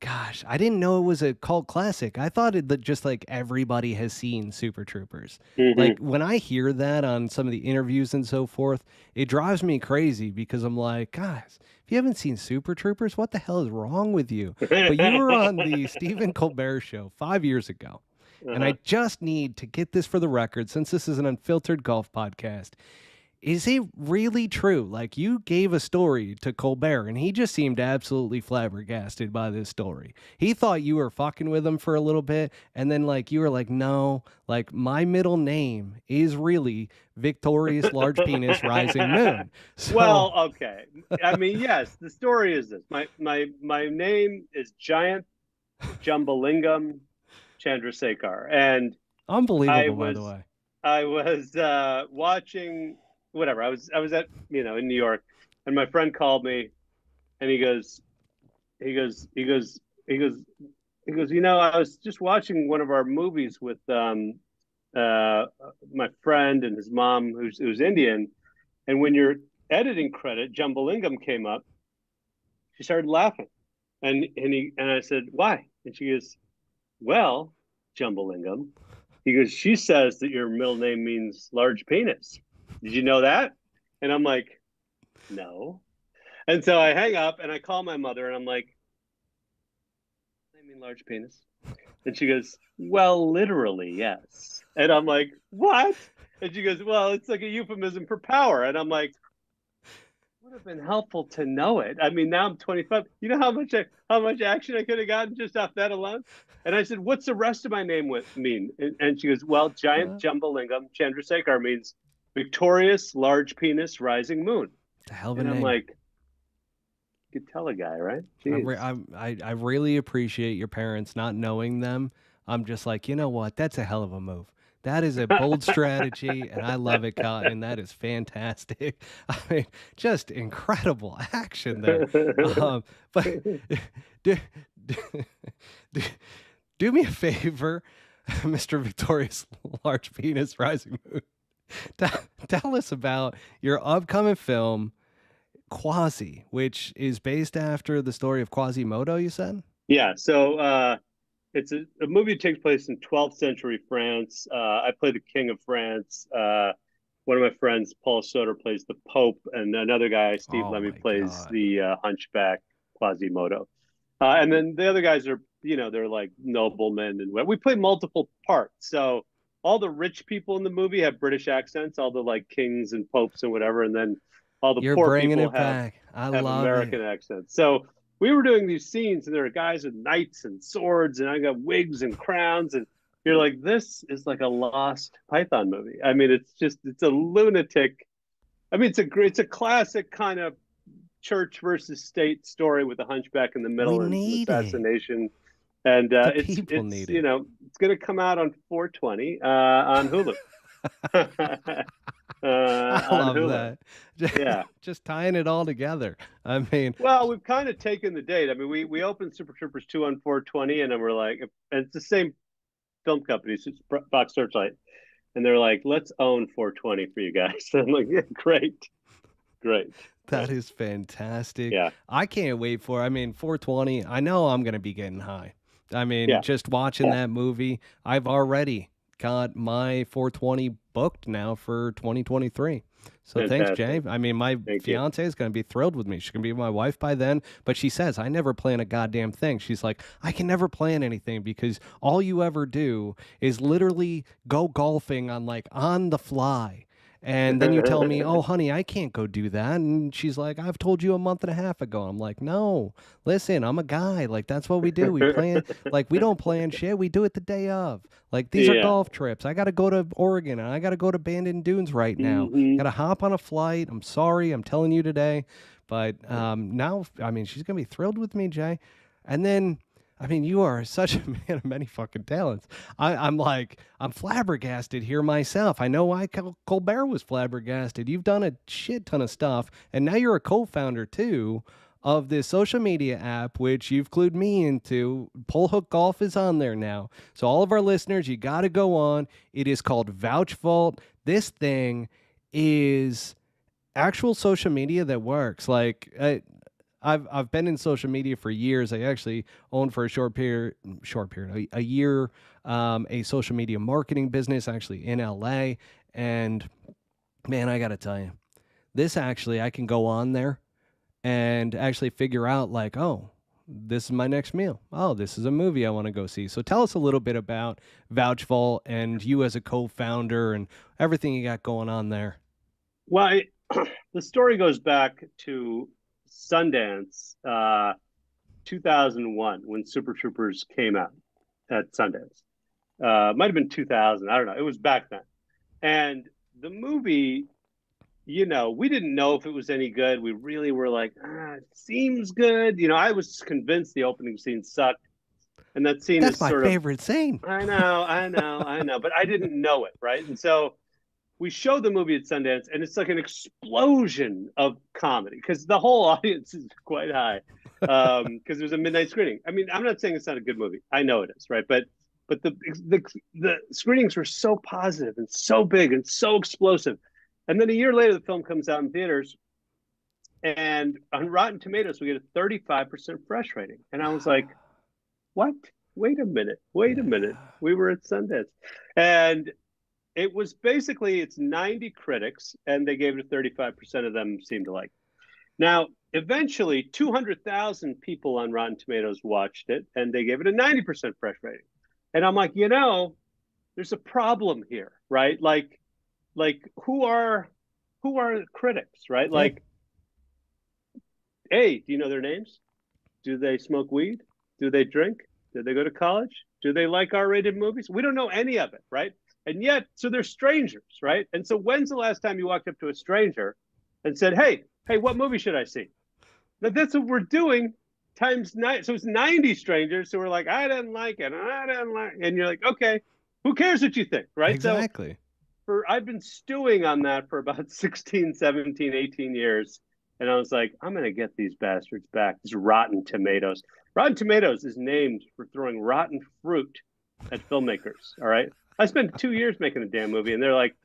Gosh, I didn't know it was a cult classic. I thought that just like everybody has seen Super Troopers. Like
Hmm.
when I hear that on some of the interviews and so forth, it drives me crazy because I'm like, guys, if you haven't seen Super Troopers, what the hell is wrong with you? But you were on the Stephen Colbert show 5 years ago. And I
Uh-huh.
just need to get this for the record since this is an unfiltered golf podcast. Is it really true? Like you gave a story to Colbert and he just seemed absolutely flabbergasted by this story. He thought you were fucking with him for a little bit and then like you were like, "No, like my middle name is really Victorious Large Penis Rising Moon." So,
Well, okay. I mean, yes, the story is this. My name is Giant Jumbalingam Chandrasekhar, and I
unbelievable by the
was
way.
I was watching whatever. I was at in New York, and my friend called me, and he goes he goes he goes he goes. I was just watching one of our movies with uh my friend and his mom who's Indian, and when your editing credit Jumbalingam came up, she started laughing, and I said why, and she goes, well, Jumbalingam. He goes, she says that your middle name means large penis. Did you know that? And I'm like, no. And so I hang up and I call my mother and I'm like, I mean large penis. And she goes, well, literally, yes. And I'm like, what? And she goes, well, it's like a euphemism for power. And I'm like, would have been helpful to know it. I mean, now I'm 25. You know how much action I could have gotten just off that alone? And I said, "What's the rest of my name mean?" And she goes, "Well, giant
Uh,
Jumbalingam Chandrasekhar means victorious, large penis, rising moon."
it's a hell of a
And I'm
name.
like, you could tell a guy, right?
I, re-
Jeez.
I really appreciate your parents not knowing them. I'm just like, you know what? That's a hell of a move. That is a bold strategy, and I love it, Cotton. That is fantastic. I mean, just incredible action there. But do, do, do, do me a favor, Mr. Victorious Large Penis Rising Moon. Tell, tell us about your upcoming film, Quasi, which is based after the story of Quasimodo, you said?
Yeah. So it's a movie that takes place in 12th century France. I play the King of France. One of my friends, Paul Soter, plays the Pope, and another guy, Steve
Oh
Lemmy,
my
plays
God.
the Hunchback Quasimodo. And then the other guys are, they're like noblemen, and we play multiple parts. So all the rich people in the movie have British accents, all the like kings and popes and whatever, and then all the
You're
poor
bringing
people
it
have
back. I
have
love it.
American accents. So we were doing these scenes, and there are guys with knights and swords, and I got wigs and crowns, and you're like, this is like a lost Python movie. I mean, it's a lunatic. I mean, it's a classic kind of church versus state story with a hunchback in the
We
middle and some
need it.
assassination. And
The people
it's
need it.
it's going to come out on 420 on Hulu.
I
On
love
Hulu.
that.
Yeah.
Just tying it all together. I mean,
Well, we've kind of taken the date. I mean, we opened Super Troopers 2 on 420, and then we're like, and it's the same film company, it's Fox Searchlight, and they're like, let's own 420 for you guys. I'm like, yeah, great, great,
that
great.
is fantastic.
Yeah,
I can't wait for, I mean, 420. I know I'm going to be getting high. I mean,
yeah,
just watching that movie, I've already got my 420 booked now for 2023. So thanks, Jay.
fantastic.
I mean, my
Thank you.
fiance is going to be thrilled with me. She's going to be my wife by then. But she says, I never plan a goddamn thing. She's like, I can never plan anything because all you ever do is literally go golfing on like on the fly. And then you tell me, oh, honey, I can't go do that. And she's like, I've told you a month and a half ago. I'm like, no, listen, I'm a guy. Like, that's what we do. We plan, like, we don't plan shit. We do it the day of. Like, these are
Yeah.
golf trips. I got to go to Oregon and I got to go to Bandon Dunes right now.
Hmm.
Got to hop on a flight. I'm sorry. I'm telling you today. But now, I mean, she's going to be thrilled with me, Jay. And then, I mean, you are such a man of many fucking talents. I'm like, I'm flabbergasted here myself. I know why Colbert was flabbergasted. You've done a shit ton of stuff, and now you're a co-founder too of this social media app, which you've clued me into. Pole Hook Golf is on there now. So all of our listeners, you got to go on. It is called Vouch Vault. This thing is actual social media that works. Like I've been in social media for years. I actually owned for a short period, a year, a social media marketing business actually in LA. And man, I got to tell you, this actually, I can go on there and actually figure out like, oh, this is my next meal. Oh, this is a movie I want to go see. So tell us a little bit about Vouch Vault and you as a co-founder and everything you got going on there.
Well, the story goes back to Sundance, 2001, when Super Troopers came out at Sundance. Might have been 2000. I don't know. It was back then. And the movie, we didn't know if it was any good. We really were like, it seems good. I was convinced the opening scene sucked. And that scene
That's
is
my
sort of,
favorite scene.
I know, but I didn't know it. Right. And so we showed the movie at Sundance, and it's like an explosion of comedy because the whole audience is quite high because it was a midnight screening. I mean, I'm not saying it's not a good movie. I know it is, right? But the screenings were so positive and so big and so explosive. And then a year later, the film comes out in theaters, and on Rotten Tomatoes, we get a 35% fresh rating. And I was like, what? Wait a minute. Wait a minute.
Yeah.
We were at Sundance. And it was basically it's 90 critics, and they gave it a 35% of them seemed to like. Now, eventually, 200,000 people on Rotten Tomatoes watched it, and they gave it a 90% fresh rating. And I'm like, there's a problem here, right? Like who are critics, right?
Yeah.
Like, hey, do you know their names? Do they smoke weed? Do they drink? Did they go to college? Do they like R-rated movies? We don't know any of it, right? And yet, so they're strangers, right? And so, when's the last time you walked up to a stranger and said, "Hey, what movie should I see?" Now, that's what we're doing times nine. So it's 90 strangers who are like, "I didn't like it, and I didn't like," it. And you're like, "Okay, who cares what you think, right?" So
Exactly.
I've been stewing on that for about 16, 17, 18 years. And I was like, I'm going to get these bastards back. These Rotten Tomatoes. Rotten Tomatoes is named for throwing rotten fruit at filmmakers. All right. I spent 2 years making a damn movie, and they're like,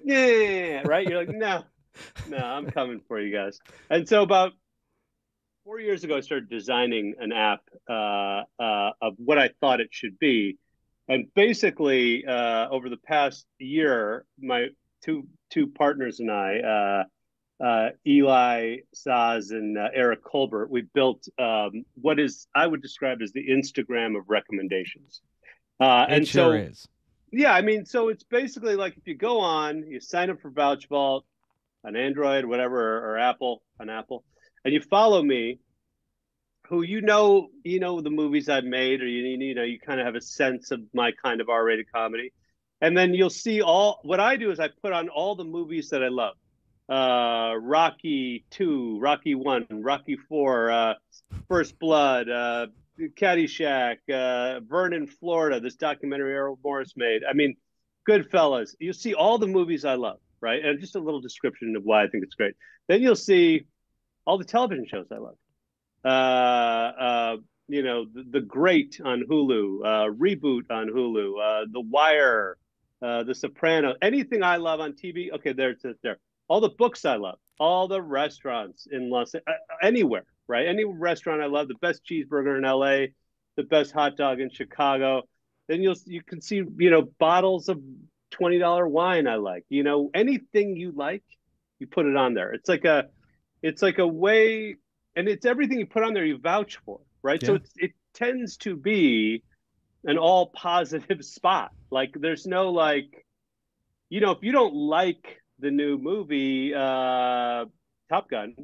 yeah, right. You're like, no, I'm coming for you guys. And so about 4 years ago, I started designing an app of what I thought it should be. And basically, over the past year, my two partners and I, Eli Saz and Eric Colbert, we built what is I would describe as the Instagram of recommendations.
It
And
sure
so,
is.
yeah, I mean, so it's basically like if you go on, you sign up for Vouch Vault, on Android, whatever, or Apple, on Apple, and you follow me, who the movies I've made, or you kind of have a sense of my kind of R-rated comedy, and then you'll see all. What I do is I put on all the movies that I love. Rocky 2, Rocky 1, Rocky 4, First Blood, Caddyshack, Vernon, Florida, this documentary Errol Morris made. I mean, Goodfellas. You'll see all the movies I love, right? And just a little description of why I think it's great. Then you'll see all the television shows I love. The Great on Hulu, Reboot on Hulu, The Wire, The Sopranos, anything I love on TV. Okay, there's there. All the books I love, all the restaurants in anywhere, right? Any restaurant I love, the best cheeseburger in LA, the best hot dog in Chicago. Then you can see, bottles of $20 wine I like. Anything you like, you put it on there. It's like a way, and it's everything you put on there you vouch for, right?
Yeah.
So it tends to be an all positive spot. Like there's no like, if you don't like the new movie Top Gun,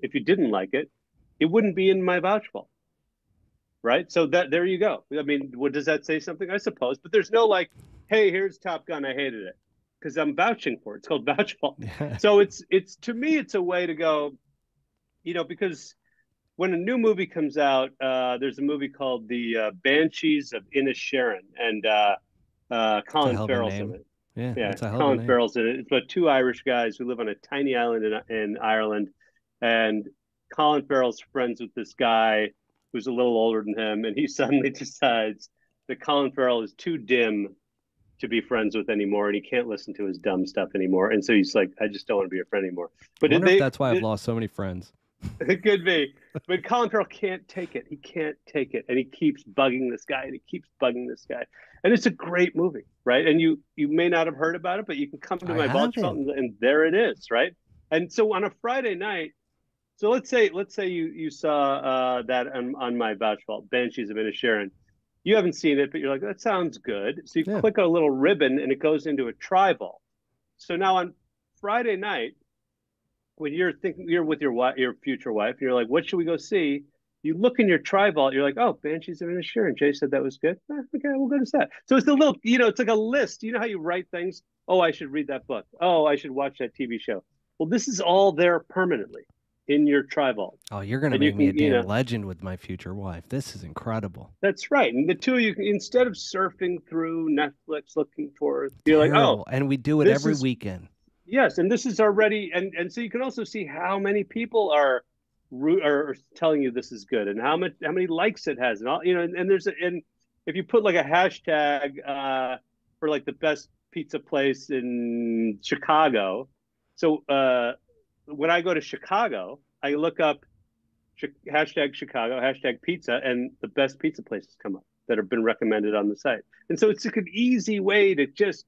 if you didn't like it, it wouldn't be in my vouch vault, right? So that there you go. I mean, what does that say something? I suppose, but there's no like, hey, here's Top Gun, I hated it, because I'm vouching for it. It's called vouch vault. So it's to me, it's a way to go, because when a new movie comes out, there's a movie called The Banshees of Inisherin, and
It's a
Colin
hell of a
Farrell's in
name.
it.
Yeah,
Yeah,
that's a hell of a
Colin
name.
Farrell's in it. It's about two Irish guys who live on a tiny island in Ireland, and Colin Farrell's friends with this guy who's a little older than him, and he suddenly decides that Colin Farrell is too dim to be friends with anymore, and he can't listen to his dumb stuff anymore. And so he's like, I just don't want to be your friend anymore.
I
But
wonder if that's why I've lost so many friends.
it could be. But Colin Farrell can't take it. He can't take it. And he keeps bugging this guy and he keeps bugging this guy. And it's a great movie, right? And you may not have heard about it, but you can come to
I
my Vault
haven't.
and there it is, right? And so on a Friday night, so let's say you saw that on my Vouch Vault, Banshees of Inisherin. You haven't seen it, but you're like, that sounds good. So you
Yeah.
click a little ribbon and it goes into a tri vault. So now on Friday night, when you're with your future wife, you're like, what should we go see? You look in your tri vault, you're like, oh, Banshees of Inisherin. Jay said that was good. Okay, we'll go to that. So it's a little, it's like a list. You know how you write things? Oh, I should read that book. Oh, I should watch that TV show. Well, this is all there permanently in your tri vault,
Oh, you're gonna
and you
make me a
can,
damn legend with my future wife. This is incredible.
that's right. And the two of you, instead of surfing through Netflix looking for, you're like, oh,
Terrible. And we do it
this
every
is
weekend.
yes, and this is already, and so you can also see how many people are telling you this is good, and how many likes it has, and all and and if you put like a hashtag for like the best pizza place in Chicago, so when I go to Chicago, I look up hashtag Chicago, hashtag pizza, and the best pizza places come up that have been recommended on the site, and so it's like an easy way to just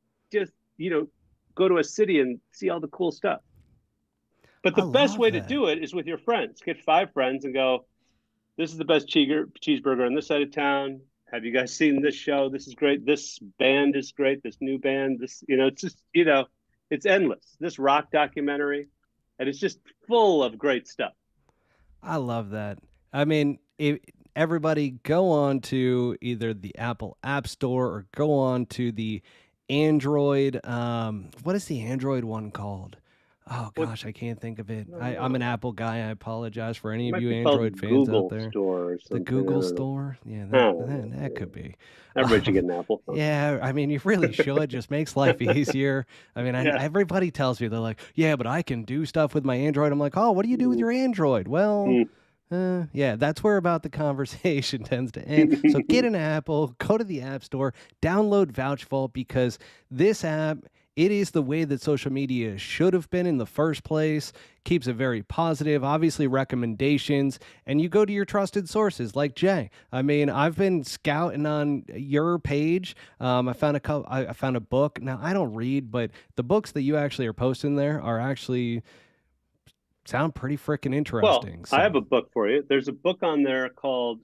go to a city and see all the cool stuff. But
I
the best
love
way to
that.
do it is with your friends. Get 5 friends and go, this is the best cheeseburger on this side of town. Have you guys seen this show? This is great. This band is great. This new band, it's just, it's endless. This rock documentary, and it's just full of great stuff.
I love that. I mean, everybody go on to either the Apple App Store or go on to the Android. What is the Android one called? Oh
What,
gosh, I can't think of it.
I don't
I'm an
know.
Apple guy. I apologize for
It
any of
might
you
be
Android
called
fans out
Google
there.
Store or
The
something. I
Google
don't know.
Store, yeah,
I don't
that
know.
could be.
I bet you get an Apple phone.
Yeah, I mean, you really should. Just makes life easier. I mean,
Yeah.
everybody tells me they're like, yeah, but I can do stuff with my Android. I'm like, oh, what do you do with your Android? Well, yeah, that's where about the conversation tends to end. So get an Apple, go to the App Store, download Vouchvault because this app, it is the way that social media should have been in the first place. Keeps it very positive, obviously recommendations, and you go to your trusted sources like Jay. I mean, I've been scouting on your page. I found a couple. I found a book. Now I don't read, but the books that you actually are posting there are actually sound pretty freaking
Well,
interesting.
I have
So
a book for you. There's a book on there called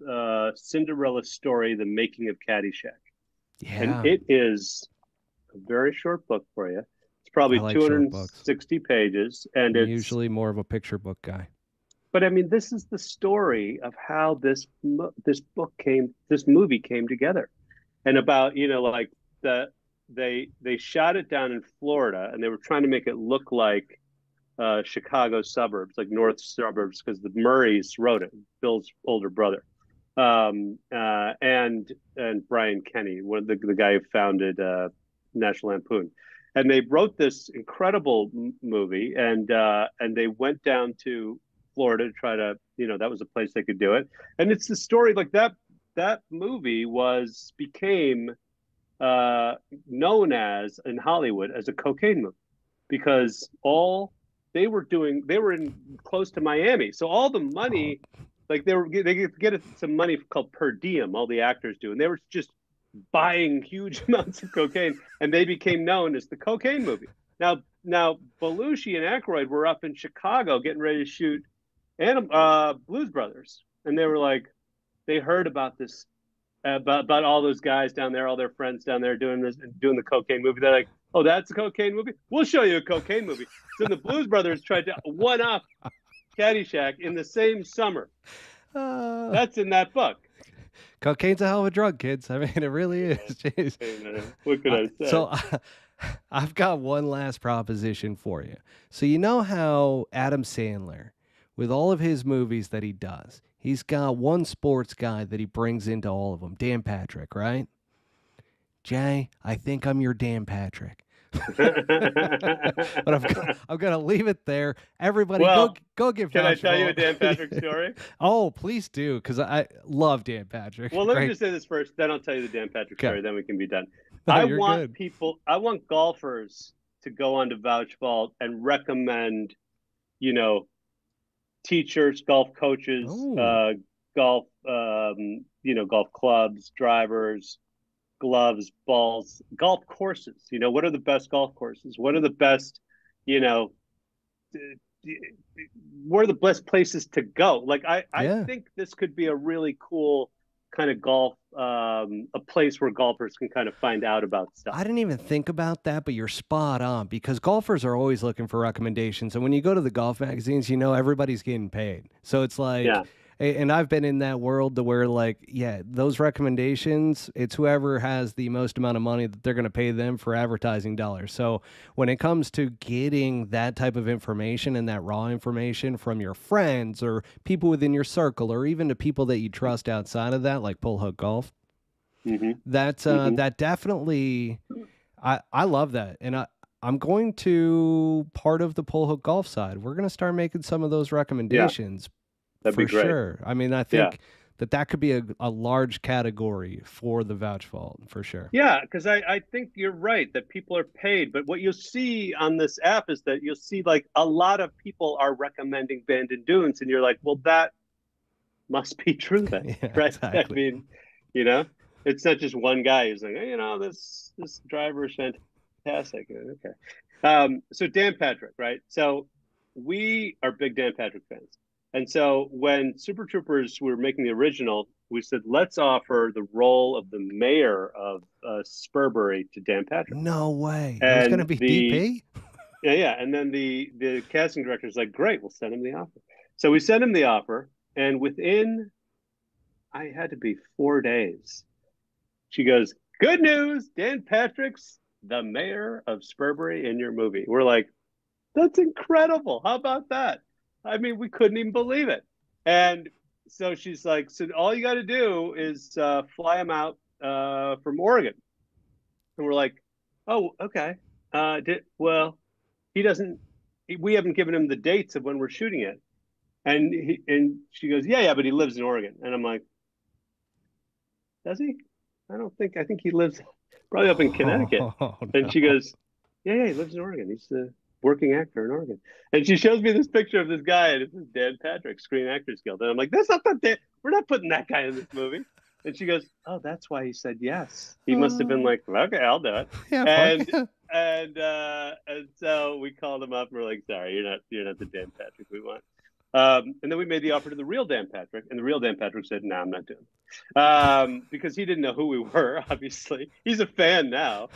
Cinderella Story: The Making of Caddyshack, and
yeah,
it is a very short book for you. It's
I
probably
like short books.
260 pages, and
I'm
it's
usually more of a picture book guy.
but I mean, this is the story of how this movie came together, and about like the they shot it down in Florida, and they were trying to make it look like Chicago suburbs, like north suburbs, because the Murrays wrote it, Bill's older brother, and Brian Kenny, one of the guy who founded National Lampoon, and they wrote this incredible movie, and they went down to Florida to try to, that was a place they could do it, and it's the story like that movie became known as in Hollywood as a cocaine movie because they were in close to Miami, so all the money, like they get some money called per diem, all the actors do, and they were just buying huge amounts of cocaine, and they became known as the cocaine movie. Now Belushi and Aykroyd were up in Chicago getting ready to shoot Blues Brothers, and they were like, they heard about this, about all those guys down there, all their friends down there doing the cocaine movie. They're like, oh, that's a cocaine movie? We'll show you a cocaine movie. So the Blues Brothers tried to one up Caddyshack in the same summer. That's in that book.
Cocaine's a hell of a drug, kids. I mean, it really is. Jeez.
Hey, what could I say?
So I've got one last proposition for you. So you know how Adam Sandler, with all of his movies that he does, he's got one sports guy that he brings into all of them, Dan Patrick, right? Jay, I think I'm your Dan Patrick. But I'm gonna leave it there. Everybody, go give.
Can I tell you a Dan Patrick story?
Oh, please do, because I love Dan Patrick.
Well, let me just say this first, then I'll tell you the Dan Patrick story. Then we can be done.
No,
I want golfers to go onto Vouch Vault and recommend, teachers, golf coaches, golf clubs, drivers, gloves, balls, golf courses. What are the best golf courses? What are the best, where are the best places to go? Like, I think this could be a really cool kind of golf, a place where golfers can kind of find out about stuff.
I didn't even think about that, but you're spot on, because golfers are always looking for recommendations. And when you go to the golf magazines, everybody's getting paid. So it's like, and I've been in that world to where, like, those recommendations, it's whoever has the most amount of money that they're going to pay them for advertising dollars. So when it comes to getting that type of information and that raw information from your friends or people within your circle, or even to people that you trust outside of that, like Pull Hook Golf, that definitely, I love that. And I'm going to, part of the Pull Hook Golf side, we're going to start making some of those recommendations.
That'd be great.
Sure. I mean, I think that could be a large category for the Vouch Vault, for sure.
Yeah, because I think you're right that people are paid. But what you'll see on this app is that you'll see, like, a lot of people are recommending Bandon Dunes, and you're like, well, that must be true then, right?
Exactly.
I mean, it's not just one guy who's like, this driver is fantastic. Okay. So Dan Patrick, right? So we are big Dan Patrick fans. And so when Super Troopers were making the original, we said, let's offer the role of the mayor of Spurbury to Dan Patrick.
No way. And it's going to be DP?
Yeah. And then the casting director was like, great, we'll send him the offer. So we sent him the offer. And within, I had to be 4 days, she goes, good news, Dan Patrick's the mayor of Spurbury in your movie. We're like, that's incredible. How about that? I mean, we couldn't even believe it. And so she's like, so all you got to do is fly him out from Oregon. And we're like, oh, okay. He doesn't, we haven't given him the dates of when we're shooting it. And she goes, yeah, but he lives in Oregon. And I'm like, does he? I think he lives probably up in Connecticut.
No.
And she goes, yeah, he lives in Oregon. He's the working actor in Oregon. And she shows me this picture of this guy, and it's this Dan Patrick, Screen Actors Guild. And I'm like, that's not that we're not putting that guy in this movie. And she goes, oh, that's why he said yes. He must have been like, okay, I'll do it. And so we called him up and we're like, sorry, you're not the Dan Patrick we want. And then we made the offer to the real Dan Patrick, and the real Dan Patrick said, no, I'm not doing it. Because he didn't know who we were, obviously. He's a fan now.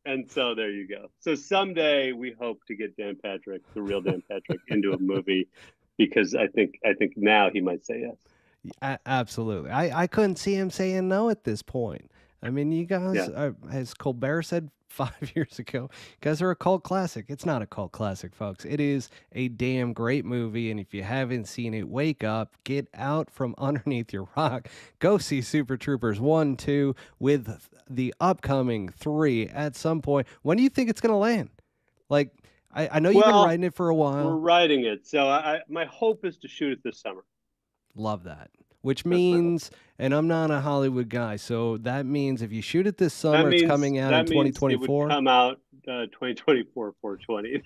And so there you go. So someday we hope to get Dan Patrick, the real Dan Patrick, into a movie. because I think now he might say yes.
Absolutely. I couldn't see him saying no at this point. I mean, you guys,
Yeah.
as Colbert said 5 years ago, you guys are a cult classic. It's not a cult classic, folks. It is a damn great movie. And if you haven't seen it, wake up, get out from underneath your rock, go see Super Troopers 1, 2 with the upcoming 3 at some point. When do you think it's going to land? Like, I know you've been
Well,
writing it for a
we're
while.
writing it, so my hope is to shoot it this summer.
Love that. Which
That's my hope.
means, and I'm not a Hollywood guy, so that means if you shoot it this
That
summer, it's
means
coming out in
it would
2024.
come out 2024 420.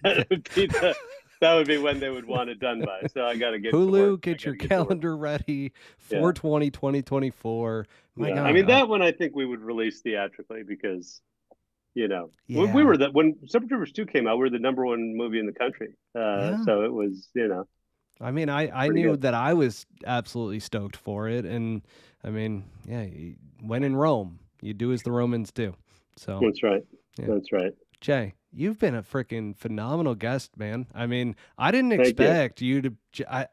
That would be when they would want it done by. So I got to get to
Hulu,
work.
get your calendar ready. 2024. My
Yeah.
God.
I mean, that one I think we would release theatrically because,
Yeah.
we were when Super Troopers 2 came out, we were the #1 movie in the country.
Yeah.
So it was,
I mean, I knew that I was absolutely stoked for it. And I mean, yeah, when in Rome, you do as the Romans do. So
That's right.
Yeah.
That's right.
Jay, you've been a freaking phenomenal guest, man. I mean, I didn't
Thank you.
expect you to. I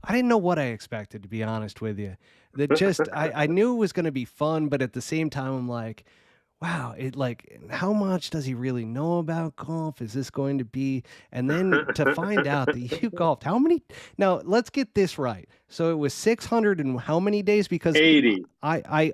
didn't know what I expected, to be honest with you. That just I knew it was going to be fun, but at the same time, I'm like, wow, how much does he really know about golf? Is this going to be? And then to find out that you golfed, how many? Now let's get this right. So it was 600 and how many days? Because
80.
I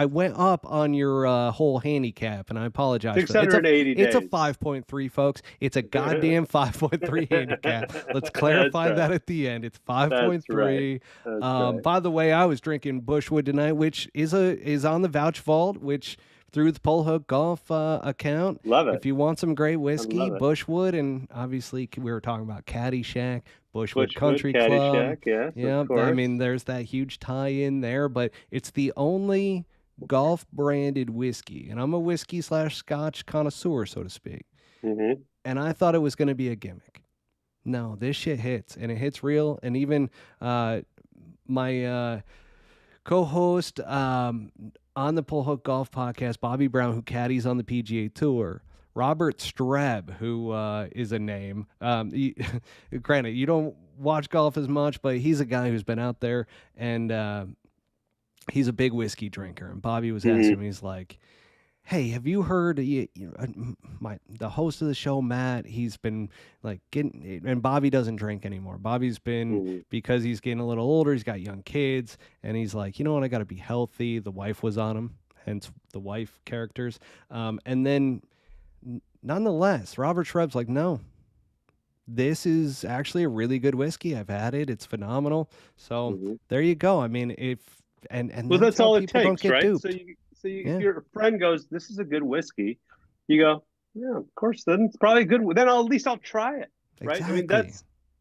went up on your whole handicap, and I apologize.
680
days. It's a 5.3, folks. It's a goddamn 5.3 handicap. Let's clarify that at the end. It's 5.3.
Right.
By the way, I was drinking Bushwood tonight, which is on the Vouch Vault, which through the Pole Hook Golf account.
Love it.
If you want some great whiskey, Bushwood, and obviously we were talking about Caddyshack, Bushwood Country Club.
Yes,
yeah,
of course.
I mean, there's that huge tie-in there, but it's the only golf branded whiskey, and I'm a whiskey/scotch connoisseur, so to speak.
Mm-hmm.
And I thought it was going to be a gimmick. No, this shit hits, and it hits real. And even my co-host on the Pole Hook Golf Podcast, Bobby Brown, who caddies on the PGA Tour, Robert Streb, who is a name. Granted, you don't watch golf as much, but he's a guy who's been out there, and he's a big whiskey drinker. And Bobby was asking me, he's like, hey, have you heard the host of the show, Matt? He's been like getting, and Bobby doesn't drink anymore. Bobby's been, because he's getting a little older, he's got young kids, and he's like, you know what, I got to be healthy. The wife was on him, hence the wife characters. And then nonetheless, Robert Shreb's like, no, this is actually a really good whiskey. I've had it. It's phenomenal. So there you go. I mean, well,
that's all it takes,
don't get
right?
duped.
So if your friend goes, this is a good whiskey, you go, yeah, of course, then it's probably good. Then at least I'll try it, right?
Exactly.
I mean,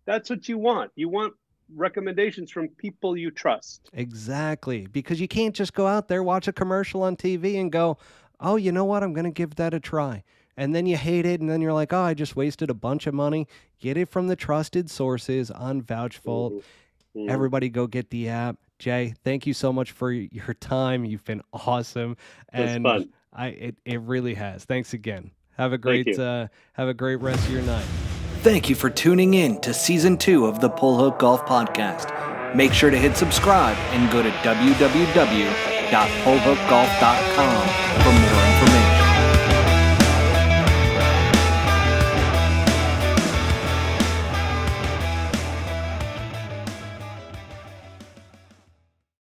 that's what you want. You want recommendations from people you trust.
Exactly, because you can't just go out there, watch a commercial on TV and go, oh, you know what, I'm going to give that a try. And then you hate it, and then you're like, oh, I just wasted a bunch of money. Get it from the trusted sources on Vouch Vault. Everybody go get the app. Jay, thank you so much for your time. You've been awesome.
It's fun.
It really has. Thanks again. Have a great rest of your night.
Thank you for tuning in to Season 2 of the Pole Hook Golf Podcast. Make sure to hit subscribe and go to www.polehookgolf.com for more